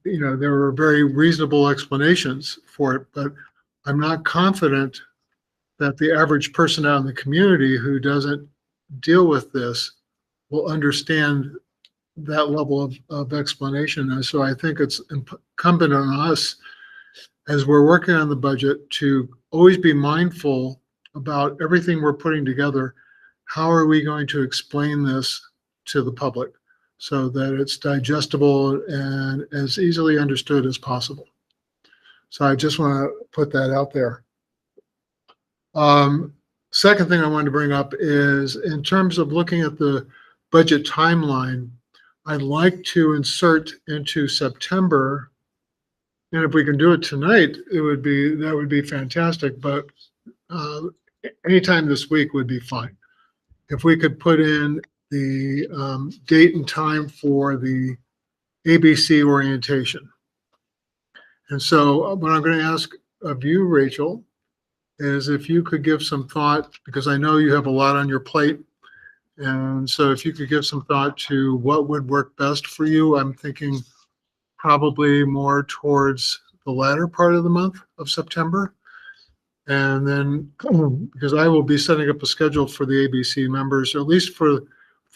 there were very reasonable explanations for it, but I'm not confident that the average person out in the community who doesn't deal with this will understand that level of explanation. And so I think it's incumbent on us, as we're working on the budget, to always be mindful about everything we're putting together. How are we going to explain this to the public so that it's digestible and as easily understood as possible? So I just want to put that out there. Second thing I wanted to bring up is, in terms of looking at the budget timeline, I'd like to insert into September, and if we can do it tonight, that would be fantastic, but anytime this week would be fine. If we could put in the date and time for the ABC orientation. And so what I'm going to ask of you, Rachel, is if you could give some thought, because I know you have a lot on your plate. And so if you could give some thought to what would work best for you. I'm thinking probably more towards the latter part of the month of September. And then, because I will be setting up a schedule for the ABC members, at least for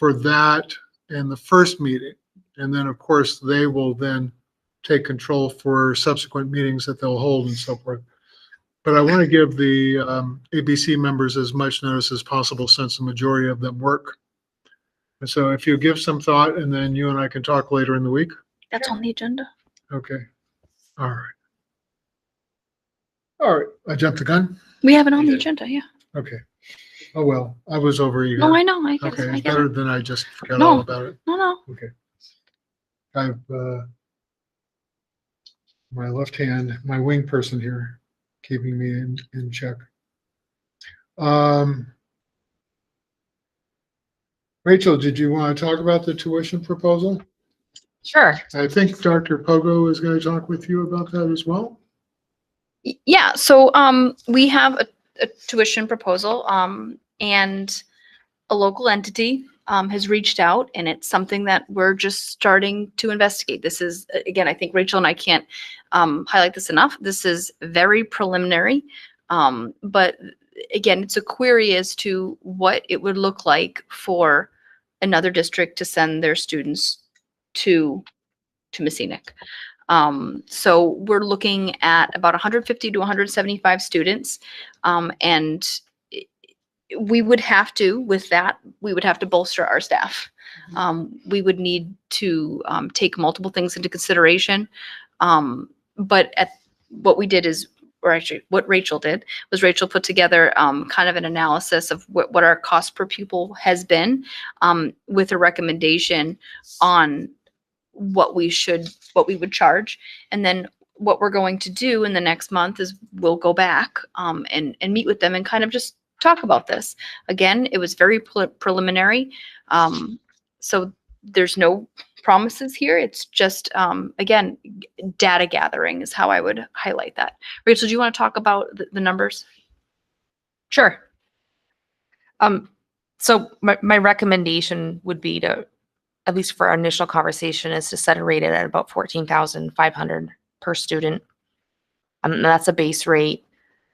that and the first meeting. And then, of course, they will then take control for subsequent meetings that they'll hold and so forth. But I want to give the ABC members as much notice as possible, since the majority of them work. And so if you give some thought, and then you and I can talk later in the week. That's on the agenda. Okay. All right. All right. I jumped the gun. We have it on the agenda, yeah. Okay. Oh, well, I was over eager. No, I know. I Okay, get better it. than I just forgot No. all about it. No. Okay. I've my left hand, my wing person here, keeping me in check. Rachel, did you want to talk about the tuition proposal? Sure. I think Dr. Pogo is going to talk with you about that as well. Yeah, so we have a tuition proposal, and a local entity has reached out, and it's something that we're just starting to investigate. This is, again, I think Rachel and I can't highlight this enough. This is very preliminary, but again, it's a query as to what it would look like for another district to send their students to Messinic. So we're looking at about 150 to 175 students, and we would have to, with that, we would have to bolster our staff. We would need to take multiple things into consideration. But what we did is, or actually what Rachel did, was Rachel put together kind of an analysis of what our cost per pupil has been, with a recommendation on what we would charge. And then what we're going to do in the next month is we'll go back and meet with them and kind of just talk about this. Again, it was very preliminary. So there's no promises here. It's just, again, data gathering is how I would highlight that. Rachel, do you want to talk about the numbers? Sure. So my recommendation would be to, at least for our initial conversation, is to set a rate at about $14,500 per student. And that's a base rate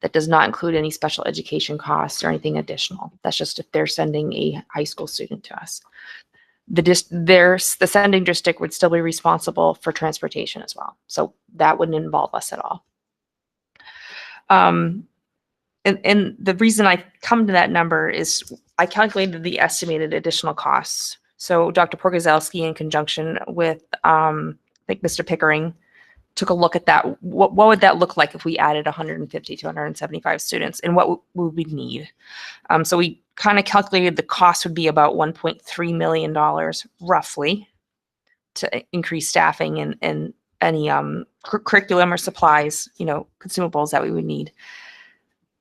that does not include any special education costs or anything additional. That's just if they're sending a high school student to us. The sending district would still be responsible for transportation as well. So that wouldn't involve us at all. And the reason I come to that number is I calculated the estimated additional costs. So Dr. Porgazelski, in conjunction with, I think Mr. Pickering, took a look at that. What would that look like if we added 150 to 175 students, and what would we need? So we kind of calculated the cost would be about $1.3 million roughly to increase staffing and any curriculum or supplies, consumables that we would need.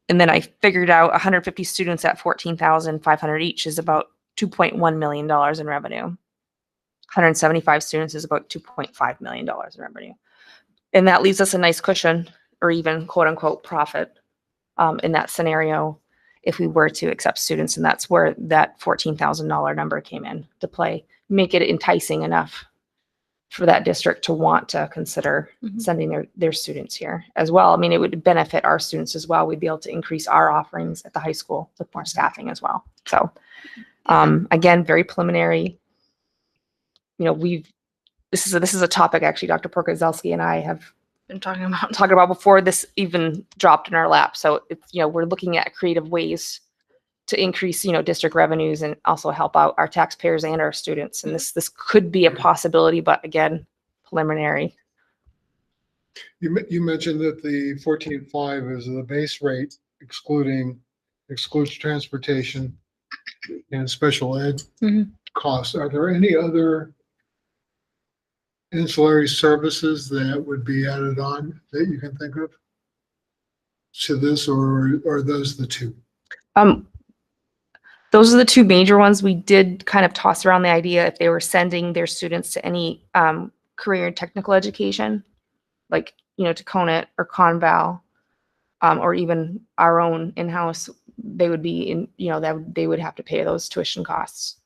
And then I figured out 150 students at 14,500 each is about $2.1 million in revenue. 175 students is about $2.5 million in revenue. And that leaves us a nice cushion, or even quote unquote profit, in that scenario if we were to accept students. And that's where that $14,000 number came in to play, make it enticing enough for that district to want to consider sending their students here as well. I mean, it would benefit our students as well. We'd be able to increase our offerings at the high school with more staffing as well. So again, very preliminary. This is a topic actually Dr. Porgazelski and I have been talking about before this even dropped in our lap. So it's, we're looking at creative ways to increase, district revenues and also help out our taxpayers and our students. And this could be a possibility, but again, preliminary. You mentioned that the 14.5 is the base rate, excludes transportation and special ed costs. Are there any other ancillary services that would be added on that you can think of to this, or are those the two? Those are the two major ones. We did kind of toss around the idea if they were sending their students to any career and technical education, like, to CONUT or Conval, or even our own in-house, they would be they would have to pay those tuition costs.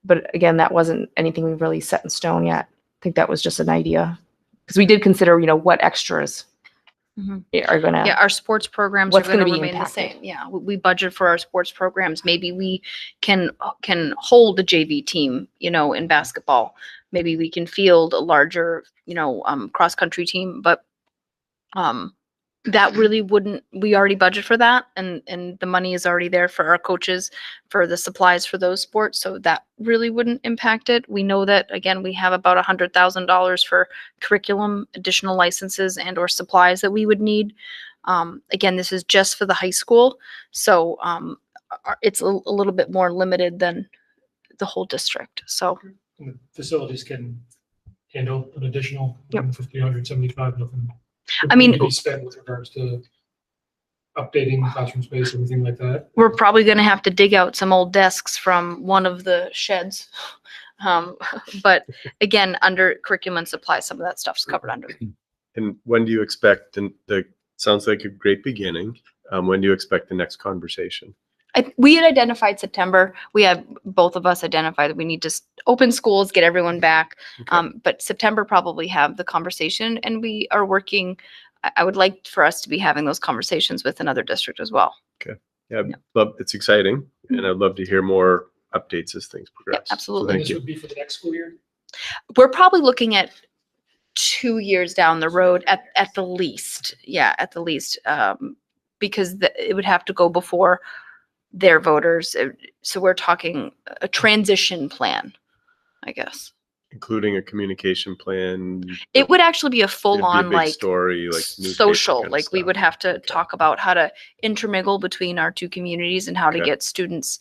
But again, that wasn't anything we really set in stone yet. I think that was just an idea, because we did consider, what extras are going to. Yeah, our sports programs are What's going to gonna be remain the impacted. same. Yeah, we budget for our sports programs. Maybe we can hold a JV team, in basketball. Maybe we can field a larger, cross country team. But that really wouldn't. We already budget for that, and the money is already there for our coaches for the supplies for those sports. So that really wouldn't impact it. We know that, again, we have about $100,000 for curriculum, additional licenses, and/or supplies that we would need. Again, this is just for the high school, so it's a little bit more limited than the whole district. So And the facilities can handle an additional Yep. 1,575, nothing. I mean- to be spent with regards to updating classroom space, everything like that. we're probably going to have to dig out some old desks from one of the sheds. But again, under curriculum and supplies, some of that stuff's covered under. And when do you expect, and sounds like a great beginning. When do you expect the next conversation? We had identified September. We had both of us identified that we need to open schools, get everyone back. Okay. But September probably have the conversation, and we are working. I would like for us to be having those conversations with another district as well. Yeah, it's exciting, and I'd love to hear more updates as things progress. So absolutely. thank This you. would be for the next school year. We're probably looking at 2 years down the road at the least. Yeah, at the least, because it would have to go before their voters. So we're talking a transition plan, I guess. Including a communication plan. It would actually be a It'd be full on big like story, like newspaper social, kind of like we stuff. would have to Okay. talk about how to intermingle between our two communities and how to Okay. get students.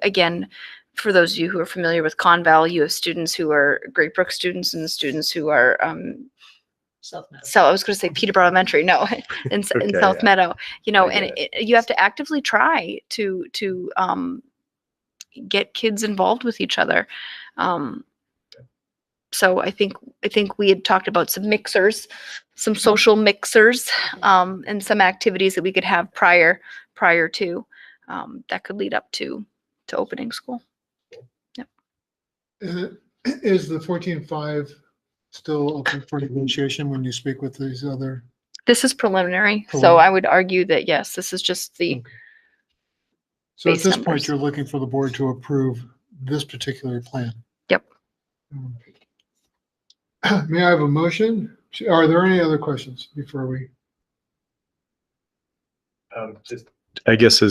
Again, for those of you who are familiar with Conval, you have students who are Great Brook students and students who are Self-managed. so I was going to say Peterborough Elementary, no, in Okay, South yeah. Meadow, I and get you have to actively try to get kids involved with each other. So I think we had talked about some mixers, some social mixers, and some activities that we could have prior to that could lead up to opening school. Is the 14.5 still open for negotiation when you speak with these other? This is preliminary, so Preliminary. I would argue that yes, this is just the So at base this point, numbers. you're looking for the board to approve this particular plan? Yep. May I have a motion? Are there any other questions before we? I guess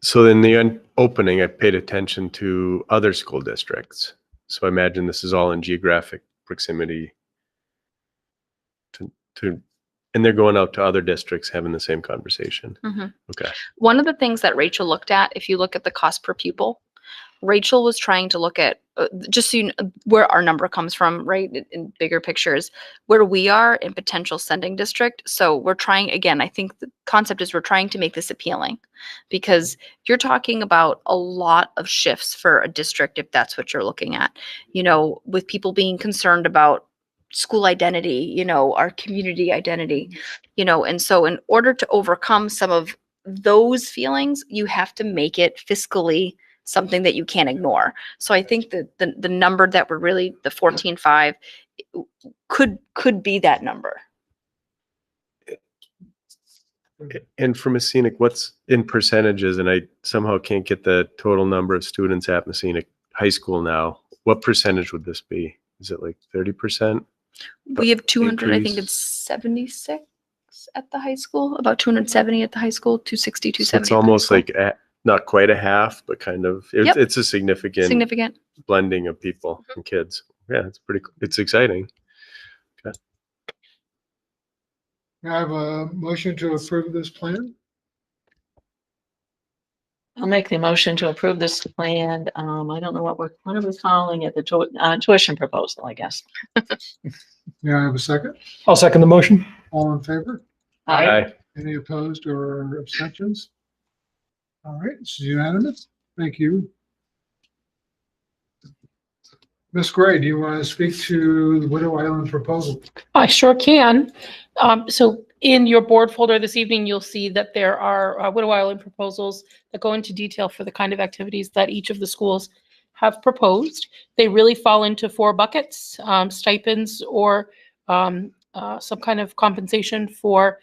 so in the opening, I paid attention to other school districts. So I imagine this is all in geographic proximity to, and they're going out to other districts having the same conversation. Mhm. Okay. One of the things that Rachel looked at, if you look at the cost per pupil, Rachel was trying to look at just so you know, where our number comes from, right? In bigger pictures, where we are in potential sending district. So we're trying, again, I think the concept is we're trying to make this appealing because you're talking about a lot of shifts for a district if that's what you're looking at, you know, with people being concerned about school identity, you know, our community identity, you know, and so in order to overcome some of those feelings, you have to make it fiscally something that you can't ignore. So I think that the number that we're really, the 14.5 could be that number. And for Messinic, what's in percentages? And I somehow can't get the total number of students at Messinic High School now. What percentage would this be? Is it like 30%? We have 200, I think Increase. it's 76 at the high school, about 270 at the high school, 260, So 270. it's at the high almost school. like not quite a half, but kind of, Yep. it's a significant Significant. blending of people and kids. Yeah, it's exciting. May I have a motion to approve this plan? I'll make the motion to approve this plan. I don't know what are we calling it? The tuition proposal, I guess. May I have a second? I'll second the motion. All in favor? Aye. Any opposed or abstentions? All right, it's unanimous. Thank you. Ms. Gray, do you want to speak to the Widow Island proposal? I sure can. So in your board folder this evening, you'll see that there are Widow Island proposals that go into detail for the kind of activities that each of the schools have proposed. They really fall into 4 buckets, stipends or some kind of compensation for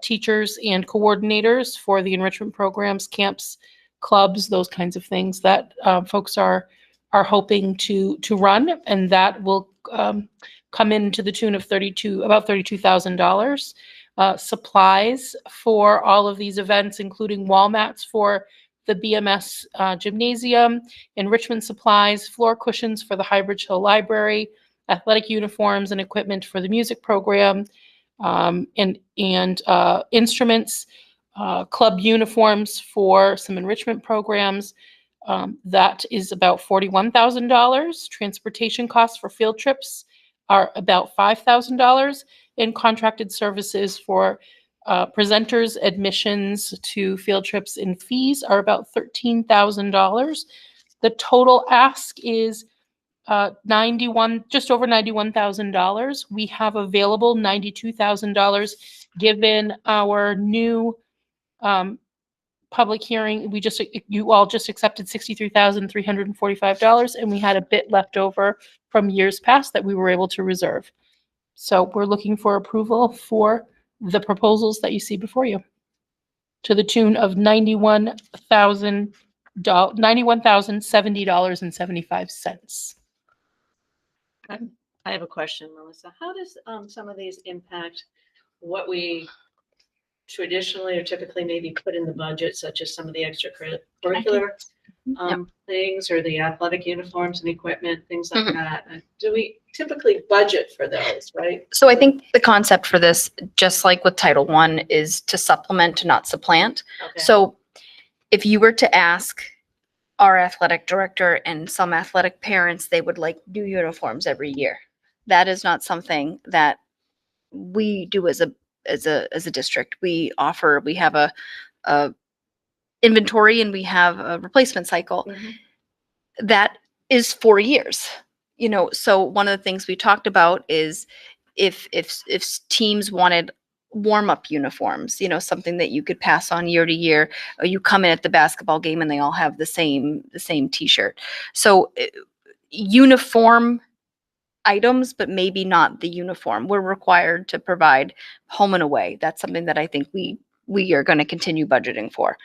teachers and coordinators for the enrichment programs, camps, clubs, those kinds of things that folks are hoping to run, and that will come in to the tune of about $32,000. Supplies for all of these events, including wall mats for the BMS gymnasium, enrichment supplies, floor cushions for the Highbridge Hill Library, athletic uniforms and equipment for the music program, and instruments, club uniforms for some enrichment programs. That is about $41,000. Transportation costs for field trips are about $5,000, and contracted services for presenters, admissions to field trips and fees are about $13,000. The total ask is just over $91,000. We have available $92,000 given our new public hearing. You all just accepted $63,345, and we had a bit left over from years past that we were able to reserve. So we're looking for approval for the proposals that you see before you to the tune of $91,070.75. I have a question, Melissa. How does some of these impact what we traditionally or typically maybe put in the budget, such as some of the extracurricular things or the athletic uniforms and equipment, things like that? Do we typically budget for those, right? So I think the concept for this, just like with Title I, is to supplement, to not supplant. Okay. So if you were to ask our athletic director and some athletic parents, they would like new uniforms every year. That is not something that we do as a district. We have a inventory and we have a replacement cycle that is 4 years. You know, so one of the things we talked about is if teams wanted warm-up uniforms, you know, something that you could pass on year to year, or you come in at the basketball game and they all have the same t-shirt. So uniform items, but maybe not the uniform. We're required to provide home and away. That's something that I think we are going to continue budgeting for.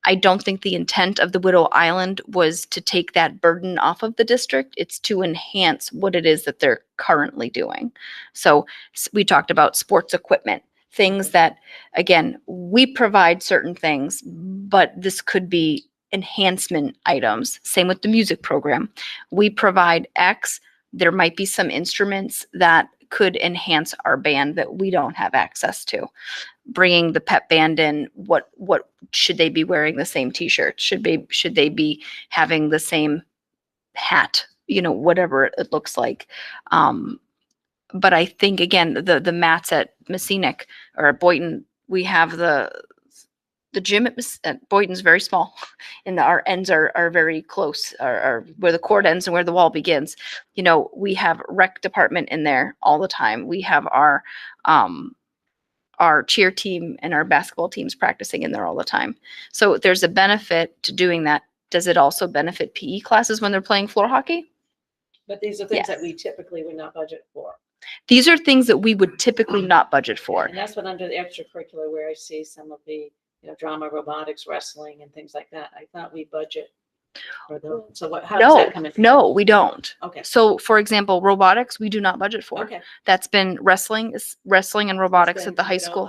I don't think the intent of the Widow Island was to take that burden off of the district. It's to enhance what it is that they're currently doing. So we talked about sports equipment, things that, again, we provide certain things, but this could be enhancement items. Same with the music program. We provide X. There might be some instruments that could enhance our band that we don't have access to. Bringing the pep band in, what should they be wearing? The same t-shirt? Should they be having the same hat? Whatever it looks like. But I think, again, the mats at Messinic or at Boynton, we have the gym at Boynton's very small, and our ends are very close, are where the court ends and where the wall begins. We have rec department in there all the time. We have our cheer team and our basketball teams practicing in there all the time. So there's a benefit to doing that. Does it also benefit PE classes when they're playing floor hockey? But these are things that Yes. we typically would not budget for. These are things that we would typically not budget for. And that's what under the extracurricular where I see some of the, drama, robotics, wrestling and things like that. I thought we budget for those. So how does that come in? No, we don't. Okay. So, for example, robotics, we do not budget for. Okay. That's been wrestling and robotics at the high school.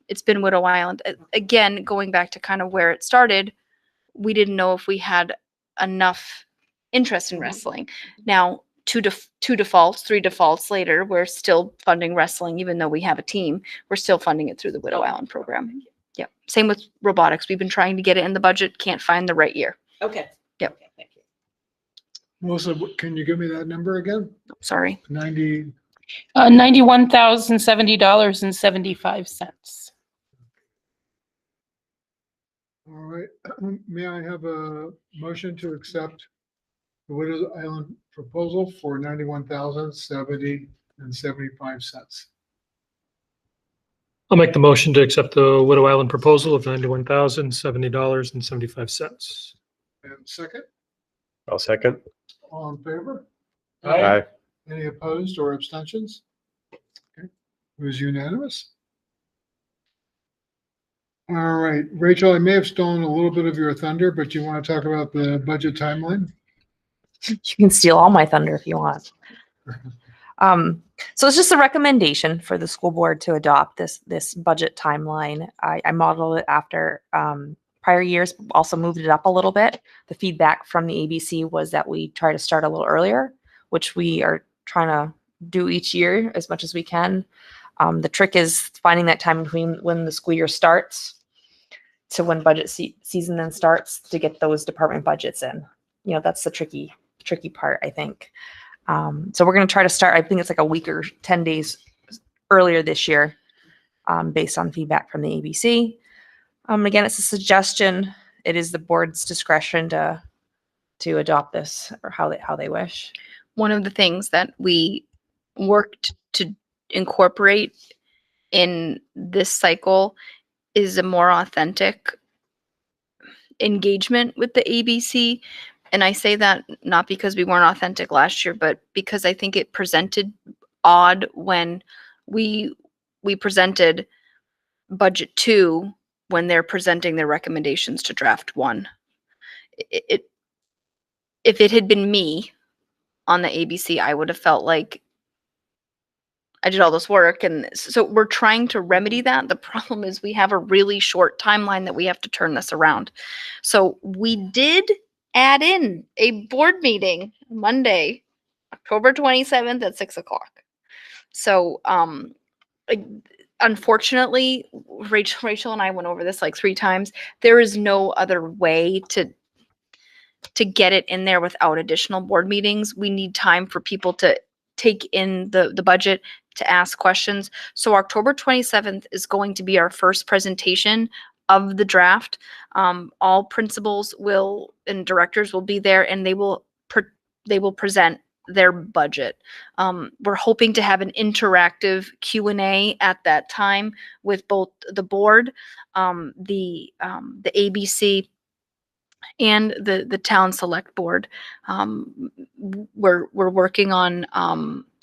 It's been Widow Island. Again, going back to kind of where it started, we didn't know if we had enough interest in wrestling. Now, three defaults later, we're still funding wrestling, even though we have a team. We're still funding it through the Widow Island program. Yep. Same with robotics. We've been trying to get it in the budget, can't find the right year. Okay. Yep. Okay, thank you. Melissa, can you give me that number again? Sorry. 90, $91,070.75. all right. May I have a motion to accept the Widow Island proposal for $91,070.75? I'll make the motion to accept the Widow Island proposal of $91,070.75. And second, I'll second. all in favor? Aye. Any opposed or abstentions? Okay, it was unanimous. All right, Rachel, I may have stolen a little bit of your thunder, but you want to talk about the budget timeline? You can steal all my thunder if you want. So it's just a recommendation for the school board to adopt this budget timeline. I modeled it after prior years, also moved it up a little bit. The feedback from the ABC was that we try to start a little earlier, which we are trying to do each year as much as we can. The trick is finding that time between when the school year starts to when budget season then starts to get those department budgets in. That's the tricky part, I think. So we're going to try to start, I think it's like a week or 10 days earlier this year, based on feedback from the ABC. Again, it's a suggestion. It is the board's discretion to adopt this or how they wish. One of the things that we worked to incorporate in this cycle is a more authentic engagement with the ABC. And I say that not because we weren't authentic last year, but because I think it presented odd when we presented budget 2 when they're presenting their recommendations to draft 1. If it had been me on the ABC, I would have felt like I did all this work. And so we're trying to remedy that. The problem is we have a really short timeline that we have to turn this around. So we did add in a board meeting Monday, October 27th at 6 o'clock. So, unfortunately, Rachel and I went over this like 3 times. There is no other way to get it in there without additional board meetings. We need time for people to take in the budget, to ask questions. So October 27th is going to be our first presentation of the draft. All principals and directors will be there, and they will present their budget. We're hoping to have an interactive Q&A at that time with both the board, the ABC, and the town select board. We're working on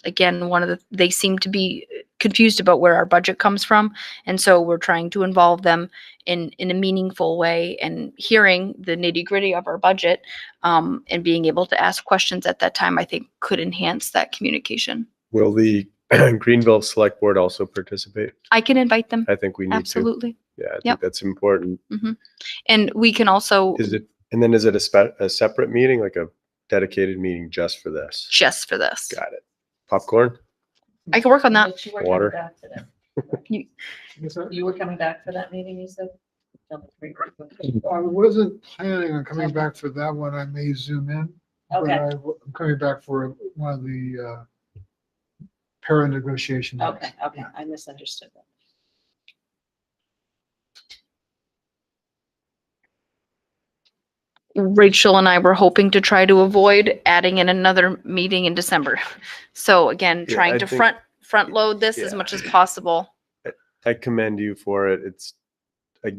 again, they seem to be confused about where our budget comes from, and so we're trying to involve them in a meaningful way and hearing the nitty-gritty of our budget, and being able to ask questions at that time, I think could enhance that communication. Will the Greenville Select Board also participate? I can invite them. I think we need to. Absolutely. Yeah, I think Yep. that's important. And we can also, Is it, and then is it a separate meeting, like a dedicated meeting just for this? just for this. Got it. Popcorn? I can work on that. But you were coming Water. back to that. Is that- You were coming back for that meeting, you said? I wasn't planning on coming back for that one. I may zoom in. But Okay, I'm coming back for one of the para negotiation. meetings. okay, I misunderstood that. Rachel and I were hoping to try to avoid adding in another meeting in December. So again, Yeah, trying I to think- front load this as Yeah. much as possible. I commend you for it. I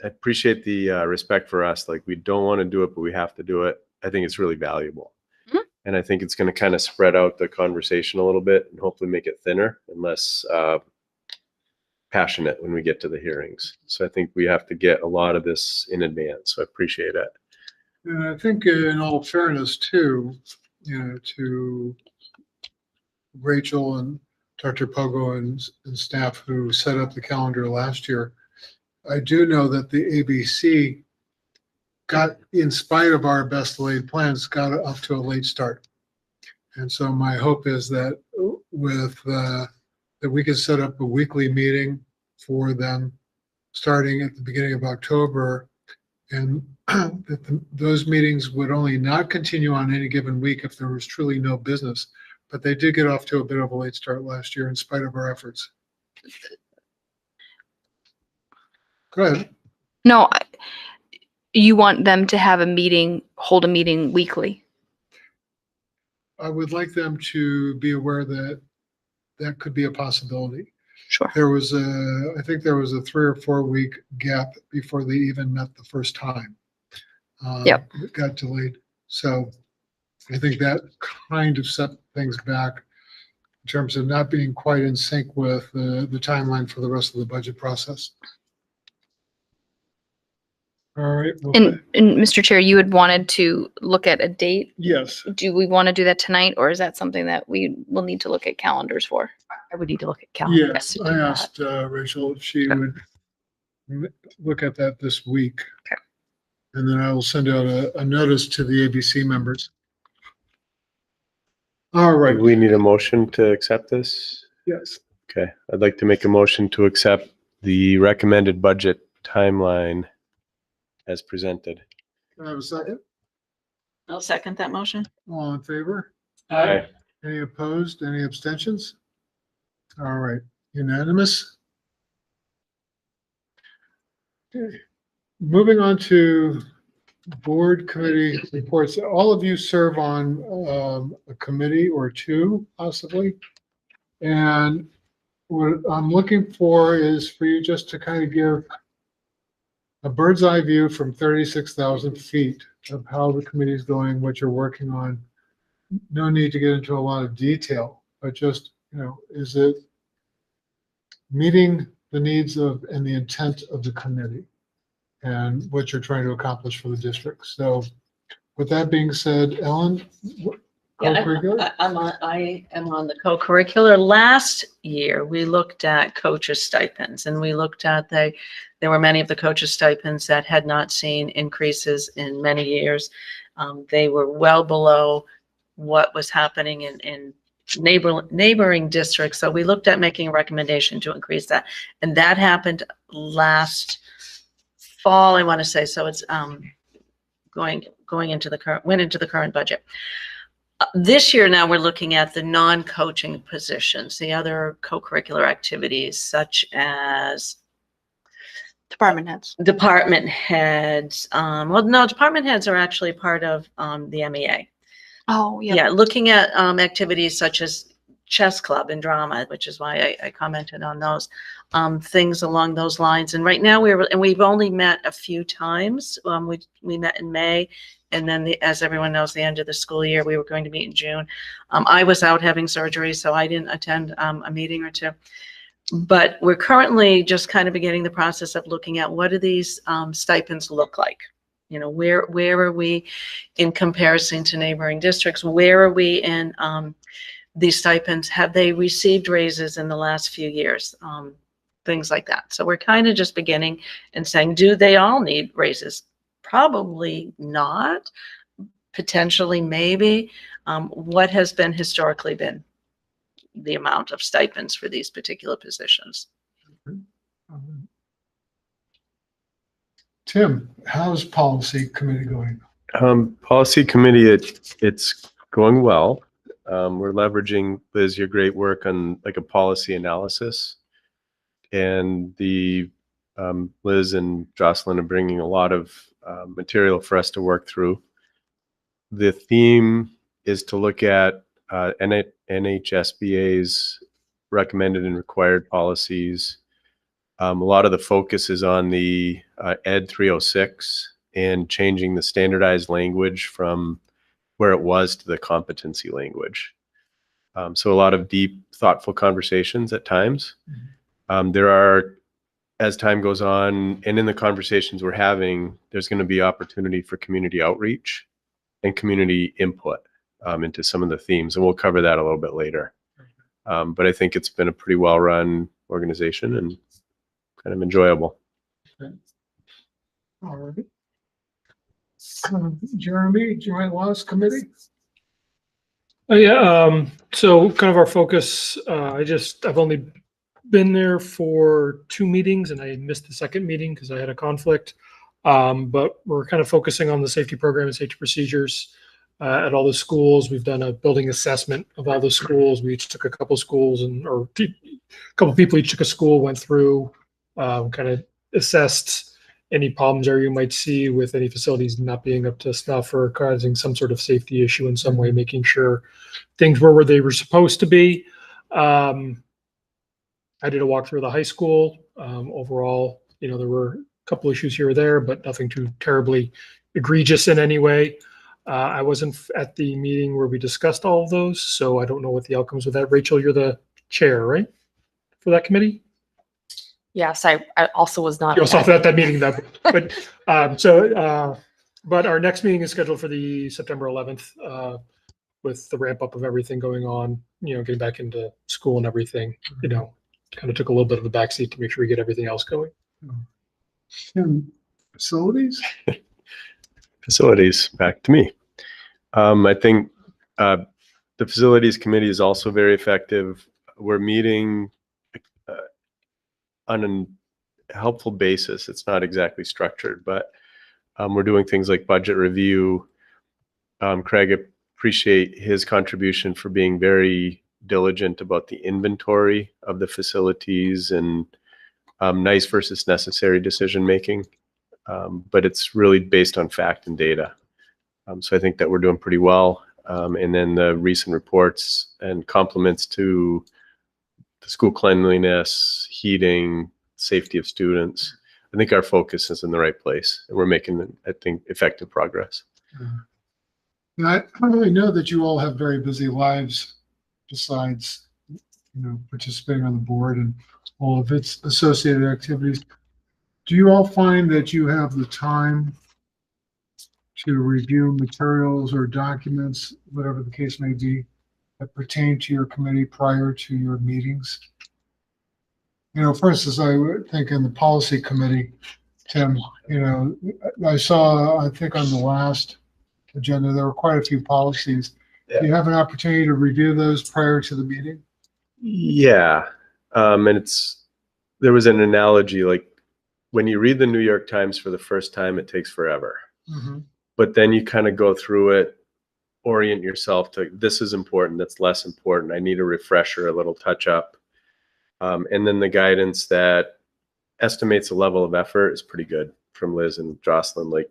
appreciate the respect for us. Like, we don't want to do it, but we have to do it. I think it's really valuable. Mhm. And I think it's going to kind of spread out the conversation a little bit and hopefully make it thinner and less passionate when we get to the hearings. So I think we have to get a lot of this in advance. So I appreciate it. And I think in all fairness too, to Rachel and Dr. Pogo and staff who set up the calendar last year, I do know that the ABC got, in spite of our best laid plans, got off to a late start. And so my hope is that that we can set up a weekly meeting for them starting at the beginning of October, and that those meetings would only not continue on any given week if there was truly no business. But they did get off to a bit of a late start last year in spite of our efforts. Go ahead. No, you want them to have hold a meeting weekly. I would like them to be aware that that could be a possibility. Sure. I think there was a 3 or 4 week gap before they even met the first time. Yep. It got delayed. So I think that kind of set things back in terms of not being quite in sync with the timeline for the rest of the budget process. All right. Well, And Mr. Chair, you had wanted to look at a date. yes. Do we want to do that tonight, or is that something that we will need to look at calendars for? I would need to look at calendars. Yes, to do I that. asked Rachel if she Okay. would look at that this week. Okay. And then I will send out a notice to the ABC members. All right, Do we need a motion to accept this? yes. Okay, I'd like to make a motion to accept the recommended budget timeline as presented. Can I have a second? I'll second that motion. All in favor? Aye. Any opposed? Any abstentions? All right, unanimous. Okay. Moving on to board committee reports. All of you serve on a committee or two possibly. And what I'm looking for is for you just to kind of give a bird's eye view from 36,000 feet of how the committee is going, what you're working on. No need to get into a lot of detail, but just, is it meeting the needs of and the intent of the committee and what you're trying to accomplish for the district? So with that being said, Ellen, co-curricular? I am on the co-curricular. Last year, we looked at coaches' stipends, and we looked at there were many of the coaches' stipends that had not seen increases in many years. They were well below what was happening in neighboring districts. So we looked at making a recommendation to increase that. And that happened last fall, I want to say. So it's went into the current budget. This year now we're looking at the non-coaching positions, the other co-curricular activities such as Department heads. department heads. Well, no, department heads are actually part of the MEA. Oh, yeah. Yeah, looking at activities such as chess club and drama, which is why I commented on those things along those lines. And right now we've only met a few times. We met in May, and then as everyone knows, the end of the school year, we were going to meet in June. I was out having surgery, so I didn't attend a meeting or two. But we're currently just kind of beginning the process of looking at what do these stipends look like. Where are we in comparison to neighboring districts? Where are we in these stipends, have they received raises in the last few years? Things like that. So we're kind of just beginning and saying, do they all need raises? Probably not. Potentially, maybe. What has been historically been the amount of stipends for these particular positions? Tim, how's policy committee going? Policy committee, it's going well. We're leveraging, Liz, your great work on like a policy analysis, and Liz and Jocelyn are bringing a lot of material for us to work through. The theme is to look at NHSBA's recommended and required policies. A lot of the focus is on the Ed 306 and changing the standardized language from where it was to the competency language. So a lot of deep, thoughtful conversations at times. There are, as time goes on, and in the conversations we're having, there's going to be opportunity for community outreach and community input into some of the themes, and we'll cover that a little bit later. But I think it's been a pretty well-run organization and kind of enjoyable. Okay. All right. Jeremy, Joint Loss Committee? Yeah, so kind of our focus, I've only been there for 2 meetings and I missed the second meeting because I had a conflict. But we're kind of focusing on the safety program and safety procedures at all the schools. We've done a building assessment of all the schools. We each took a couple schools a couple people each took a school, went through, kind of assessed any problems there you might see with any facilities not being up to snuff or causing some sort of safety issue in some way, making sure things were where they were supposed to be. I did a walk through the high school. Overall, there were a couple issues here or there, but nothing too terribly egregious in any way. I wasn't at the meeting where we discussed all of those, so I don't know what the outcomes of that. Rachel, you're the chair, right, for that committee? Yes, I also was not. You also at that meeting, but our next meeting is scheduled for the September 11th, with the ramp up of everything going on. Getting back into school and everything. Kind of took a little bit of the backseat to make sure we get everything else going. Tim, facilities? Facilities, back to me. I think the facilities committee is also very effective. We're meeting on a helpful basis. It's not exactly structured, but we're doing things like budget review. Craig, appreciate his contribution for being very diligent about the inventory of the facilities and nice versus necessary decision making. But it's really based on fact and data. So I think that we're doing pretty well. And then the recent reports and compliments to the school cleanliness, heating, safety of students. I think our focus is in the right place, and we're making, I think, effective progress. I know that you all have very busy lives besides, participating on the board and all of its associated activities. Do you all find that you have the time to review materials or documents, whatever the case may be, that pertain to your committee prior to your meetings? For instance, I would think in the policy committee, Tim, I saw, I think on the last agenda, there were quite a few policies. Yeah. Do you have an opportunity to review those prior to the meeting? Yeah. And there was an analogy, like when you read the New York Times for the first time, it takes forever. Mm-hmm. But then you kind of go through it, orient yourself to this is important, that's less important. I need a refresher, a little touch up. And then the guidance that estimates the level of effort is pretty good from Liz and Jocelyn. Like,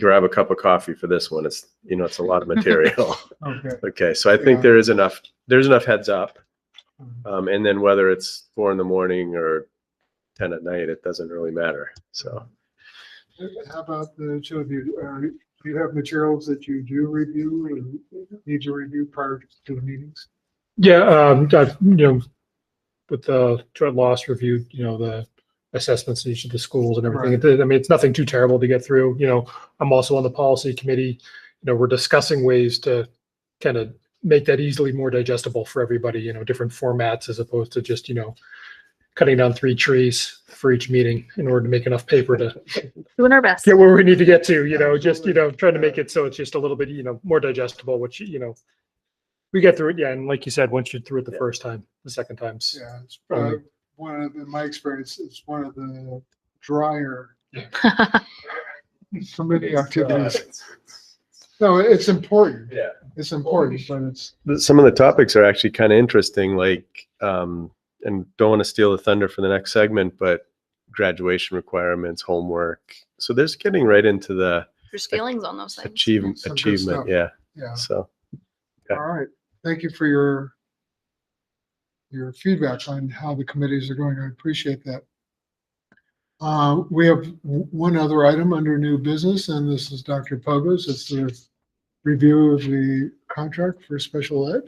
grab a cup of coffee for this one. It's, it's a lot of material. Okay. So I think there's enough heads up. And then whether it's 4 a.m. or 10 at night, it doesn't really matter. So. How about the two of you? Do you have materials that you do review or need to review prior to the meetings? Yeah, with the joint loss review, the assessments in each of the schools and everything. Right. I mean, it's nothing too terrible to get through. I'm also on the policy committee. We're discussing ways to kind of make that easily more digestible for everybody, different formats as opposed to just, cutting down 3 trees for each meeting in order to make enough paper to Doing our best. get where we need to get to, just, trying to make it so it's just a little bit, more digestible, which, we get through it. Yeah. And like you said, once you're through it the first time, the second time's. Yeah, it's probably in my experience, it's one of the drier committee activities. No, it's important. Yeah. It's important, but it's, Some of the topics are actually kind of interesting, like, and don't want to steal the thunder for the next segment, but graduation requirements, homework. So there's getting right into the There's feelings on those things. achievement. Some good stuff. Yeah. yeah. So, okay. All right. Thank you for your feedback on how the committees are going. I appreciate that. We have one other item under new business, and this is Dr. Pogo's. It's the review of the contract for special ed.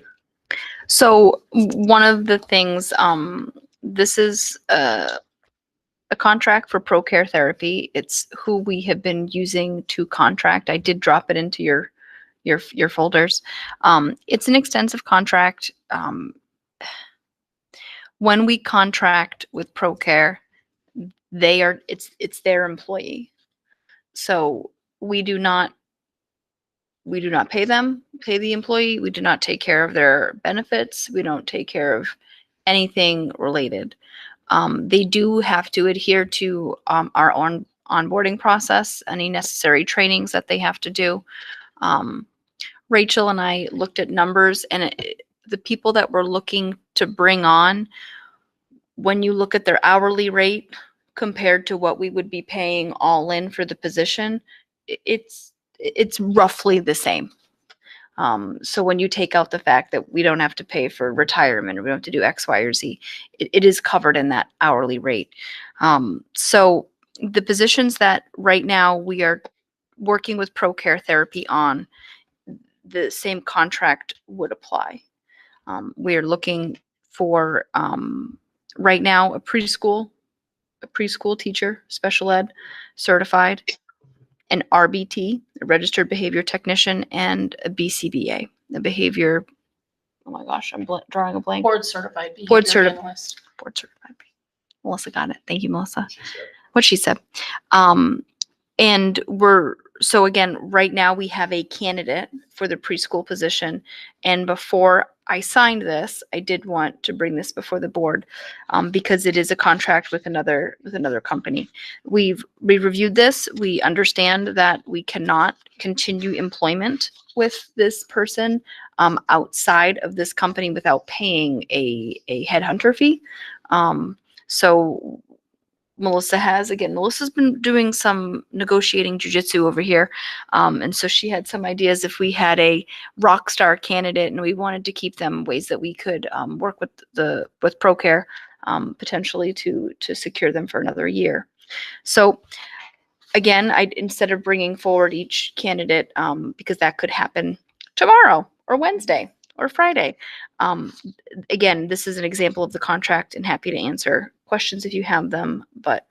So one of the things, this is a contract for ProCare Therapy. It's who we have been using to contract. I did drop it into your folders. It's an extensive contract. When we contract with ProCare, it's their employee. So we do not pay the employee. We do not take care of their benefits. We don't take care of anything related. They do have to adhere to our own onboarding process, any necessary trainings that they have to do. Rachel and I looked at numbers, and the people that we're looking to bring on, when you look at their hourly rate compared to what we would be paying all in for the position, it's roughly the same. So when you take out the fact that we don't have to pay for retirement, or we don't have to do X, Y, or Z, it is covered in that hourly rate. So the positions that right now we are working with ProCare Therapy on, the same contract would apply. We are looking for right now a preschool teacher, special ed, certified, an RBT, a registered behavior technician, and a BCBA, a behavior. Oh my gosh, I'm drawing a blank. Board certified. Board behavior certified. analyst. Board certified. Melissa got it. Thank you, Melissa. What she said. And so again, right now we have a candidate for the preschool position. And before I signed this, I did want to bring this before the board because it is a contract with another company. We reviewed this. We understand that we cannot continue employment with this person outside of this company without paying a headhunter fee. So Melissa's been doing some negotiating jujitsu over here. And so she had some ideas if we had a rock star candidate and we wanted to keep them, ways that we could work with ProCare potentially to secure them for another year. So again, instead of bringing forward each candidate, because that could happen tomorrow or Wednesday or Friday. Again, this is an example of the contract, and happy to answer questions if you have them, but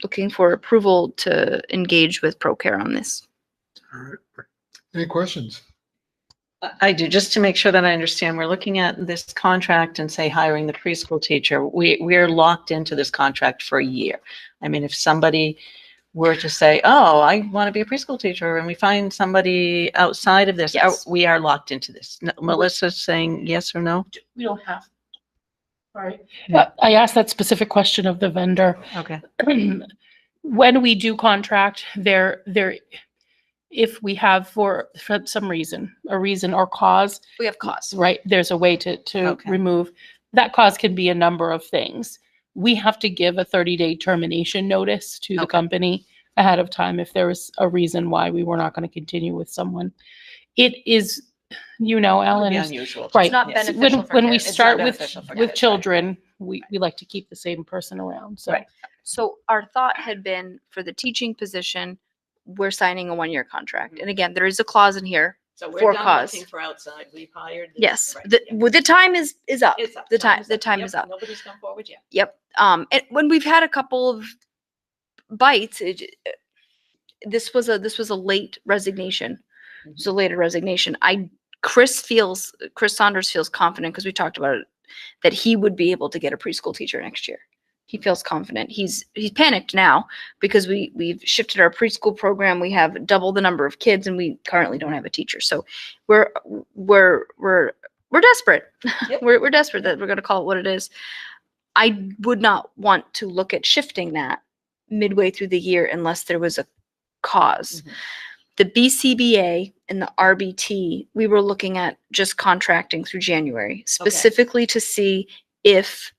looking for approval to engage with ProCare on this. All right. Any questions? I do, just to make sure that I understand. We're looking at this contract and say hiring the preschool teacher. We're locked into this contract for a year. I mean, if somebody were to say, oh, I want to be a preschool teacher, and we find somebody outside of this, Yes. we are locked into this. Melissa's saying yes or no? We don't have. All right. I asked that specific question of the vendor. Okay. When we do contract, if we have for some reason, a reason or cause, We have costs. right, there's a way to Okay. remove. That cause can be a number of things. We have to give a 30-day termination notice to the Okay. company ahead of time if there was a reason why we were not going to continue with someone. It is, Ellen, Be is unusual. right. It's not Yes. beneficial for When we kids. It's start not with beneficial for kids, children, we like to keep the same person around. So Right. So our thought had been for the teaching position, we're signing a 1-year contract. And again, there is a clause in here. So we're for done cause. looking for outside. We've hired. this- Yes, right, yeah. the time is up. It's up. The time Yep, is up. Nobody's come forward yet. Yep. And when we've had a couple of bites, this was a late resignation. It was a later resignation. I Chris Saunders feels confident, because we talked about it, that he would be able to get a preschool teacher next year. He feels confident. He's panicked now because we've shifted our preschool program. We have double the number of kids, and we currently don't have a teacher. So we're desperate. Yep. We're desperate that we're going to call it what it is. I would not want to look at shifting that midway through the year unless there was a cause. Mhm. The BCBA and the RBT, we were looking at just contracting through January, specifically to see if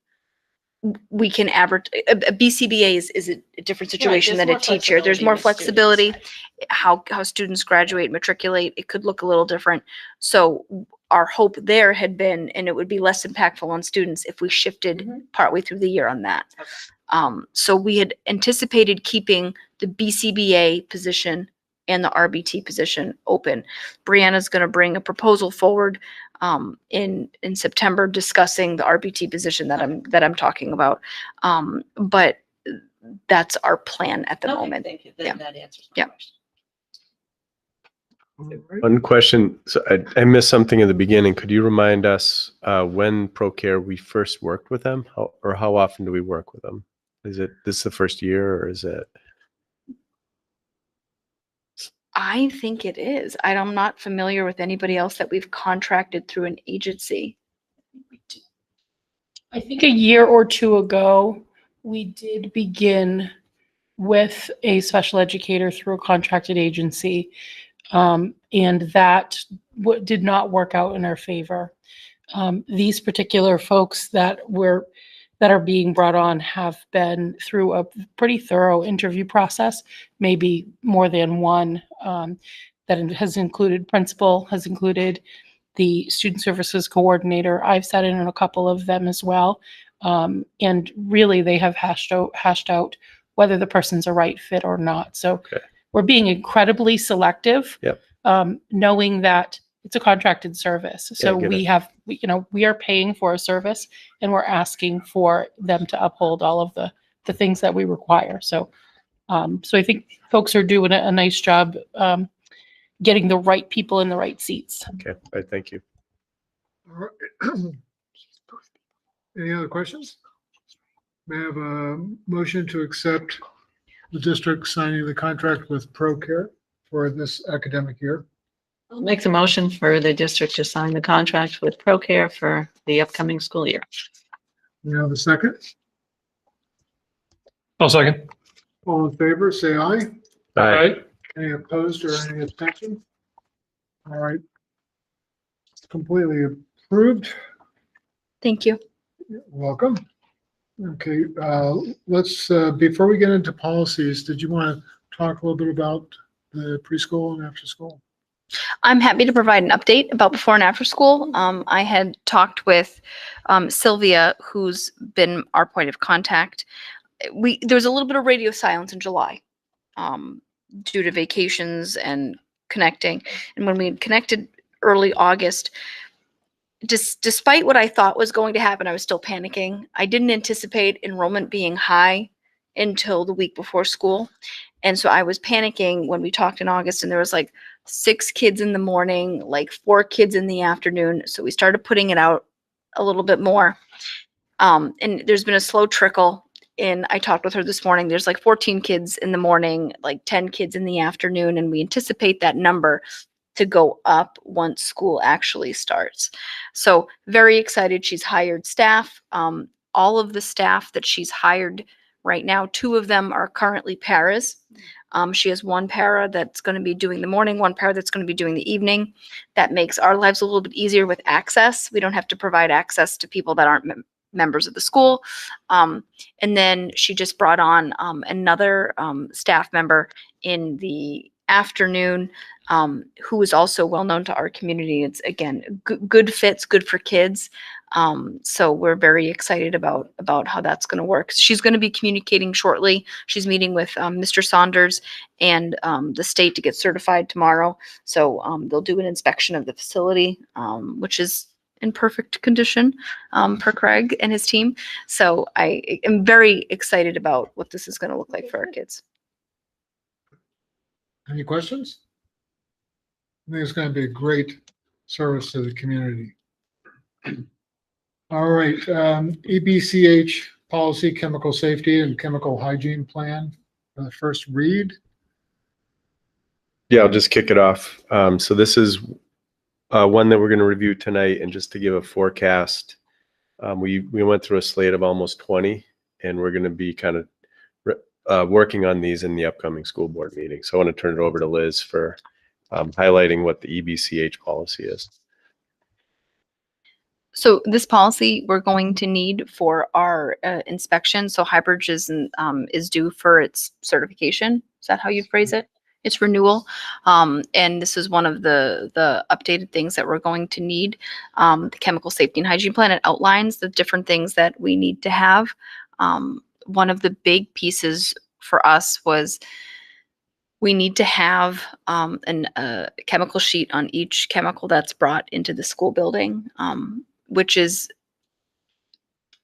we can advertise. A BCBA is a different situation there's than a more teacher. There's flexibility more with students. flexibility. How students graduate, matriculate, it could look a little different. So our hope there had been, and it would be less impactful on students if we shifted Mhm. partway through the year on that. Okay. So we had anticipated keeping the BCBA position and the RBT position open. Brianna's going to bring a proposal forward in September discussing the RBT position that I'm talking about. But that's our plan at the Okay, moment. thank you. Yeah. That answers Yeah. my question. All right. One question. So I missed something in the beginning. Could you remind us when ProCare we first worked with them, how often do we work with them? Is this the first year, or is it? I think it is. I'm not familiar with anybody else that we've contracted through an agency. I think a year or two ago, we did begin with a special educator through a contracted agency. And that did not work out in our favor. These particular folks that are being brought on have been through a pretty thorough interview process, maybe more than one, that has included principal, has included the student services coordinator. I've sat in on a couple of them as well. And really they have hashed out whether the person's a right fit or not. So Okay. we're being incredibly selective, Yep. Knowing that it's a contracted service. So get it. we are paying for a service, and we're asking for them to uphold all of the things that we require. So I think folks are doing a nice job getting the right people in the right seats. Okay. All right, thank you. All right. Any other questions? May I have a motion to accept the district signing the contract with ProCare for this academic year? I'll make the motion for the district to sign the contract with ProCare for the upcoming school year. May I have a second? I'll second. All in favor, say aye. All right. Any opposed or any abstention? All right. Completely approved. Thank you. You're welcome. Okay, let's, before we get into policies, did you want to talk a little bit about the preschool and after school? I'm happy to provide an update about before and after school. I had talked with Sylvia, who's been our point of contact. There was a little bit of radio silence in July due to vacations and connecting. And when we had connected early August, despite what I thought was going to happen, I was still panicking. I didn't anticipate enrollment being high until the week before school. And so I was panicking when we talked in August, and there was like 6 kids in the morning, like 4 kids in the afternoon. So we started putting it out a little bit more. And there's been a slow trickle. And I talked with her this morning. There's like 14 kids in the morning, like 10 kids in the afternoon. And we anticipate that number to go up once school actually starts. So very excited. She's hired staff. All of the staff that she's hired right now, 2 of them are currently paras. She has 1 para that's going to be doing the morning, 1 para that's going to be doing the evening. That makes our lives a little bit easier with access. We don't have to provide access to people that aren't members of the school. And then she just brought on another staff member in the afternoon who is also well known to our community. It's, again, good fits, good for kids. So we're very excited about how that's going to work. She's going to be communicating shortly. She's meeting with Mr. Saunders and the state to get certified tomorrow. So they'll do an inspection of the facility, which is in perfect condition per Craig and his team. So I am very excited about what this is going to look like for our kids. Any questions? I think it's going to be a great service to the community. All right, EBCH policy, chemical safety and chemical hygiene plan, first read. Yeah, I'll just kick it off. So this is one that we're going to review tonight, and just to give a forecast, we went through a slate of almost 20, and we're going to be kind of working on these in the upcoming school board meeting. So I want to turn it over to Liz for highlighting what the EBCH policy is. So this policy we're going to need for our inspection. So Highbridge is due for its certification. Is that how you'd phrase it? Its renewal. And this is one of the updated things that we're going to need. The chemical safety and hygiene plan, it outlines the different things that we need to have. One of the big pieces for us was we need to have a chemical sheet on each chemical that's brought into the school building, which is,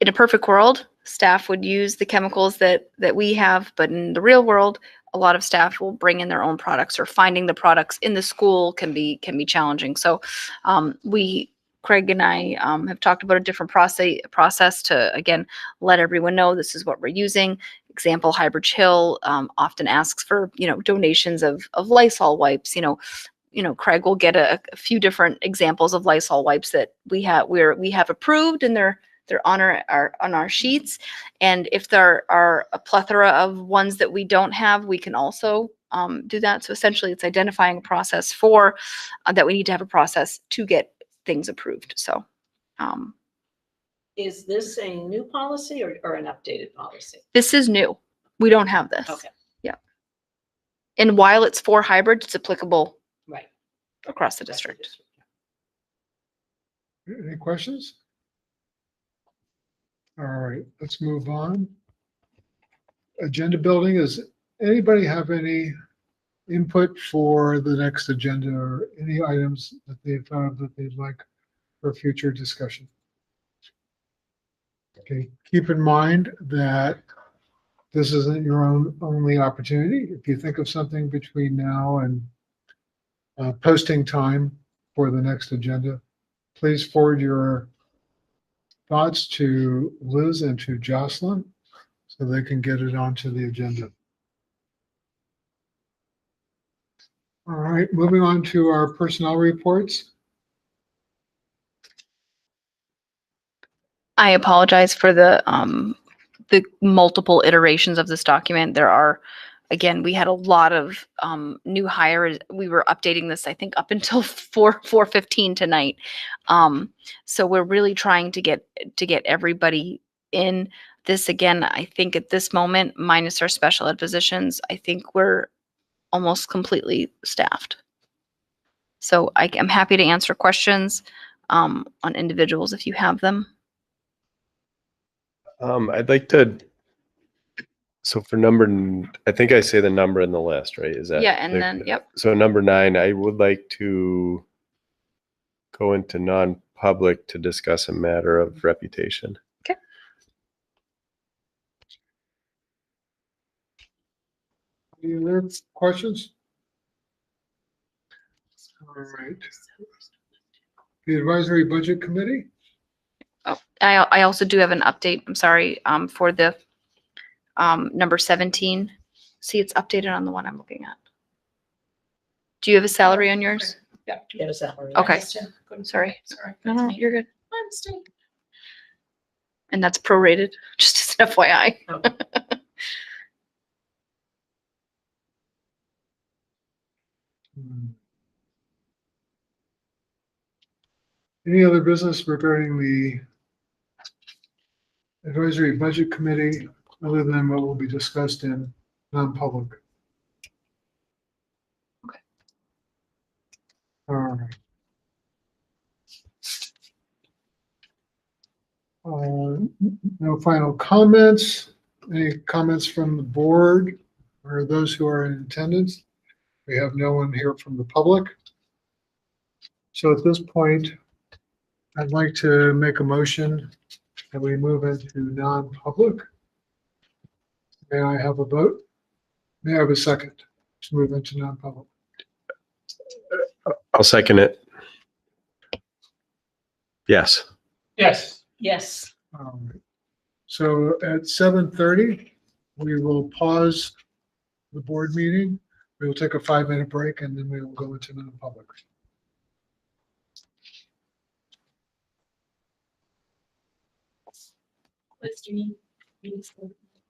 in a perfect world, staff would use the chemicals that we have, but in the real world, a lot of staff will bring in their own products, or finding the products in the school can be challenging. So Craig and I have talked about a different process to, again, let everyone know this is what we're using. Example, Highbridge Hill often asks for, donations of Lysol wipes. Craig will get a few different examples of Lysol wipes that we have approved, and they're on our sheets. And if there are a plethora of ones that we don't have, we can also do that. So essentially, it's identifying a process for that we need to have a process to get things approved. So, Is this a new policy or an updated policy? this is new. We don't have this. Okay. Yeah. And while it's for Highbridge, it's applicable Right. across the district. Any questions? All right, let's move on. Agenda building, does anybody have any input for the next agenda, or any items that they've found that they'd like for future discussion? Okay, keep in mind that this isn't your only opportunity. If you think of something between now and posting time for the next agenda, please forward your thoughts to Liz and to Jocelyn so they can get it onto the agenda. All right, moving on to our personnel reports. I apologize for the multiple iterations of this document. There are, again, we had a lot of new hires. We were updating this, I think, up until 4:15 tonight. So we're really trying to get everybody in this. Again, I think at this moment, minus our special ed positions, I think we're almost completely staffed. So I'm happy to answer questions on individuals if you have them. I'd like to, so for I think I say the number in the list, right? Is that? Yeah, and then, yep. So number 9, I would like to go into non-public to discuss a matter of reputation. Okay. Any other questions? All right. The Advisory Budget Committee? Oh, I also do have an update. I'm sorry, for the number 17. See, it's updated on the one I'm looking at. Do you have a salary on yours? Yeah. Get a salary. Okay. Sorry. Sorry. Sorry. No, you're good. My mistake. And that's prorated, just as an FYI. Okay. Any other business regarding the Advisory Budget Committee other than what will be discussed in non-public? Okay. All right. No final comments. Any comments from the board or those who are in attendance? We have no one here from the public. So at this point, I'd like to make a motion that we move into non-public. May I have a vote? May I have a second to move into non-public? I'll second it. Yes. Yes. Yes. So at 7:30, we will pause the board meeting. We will take a 5-minute break and then we will go into non-public. Let's do.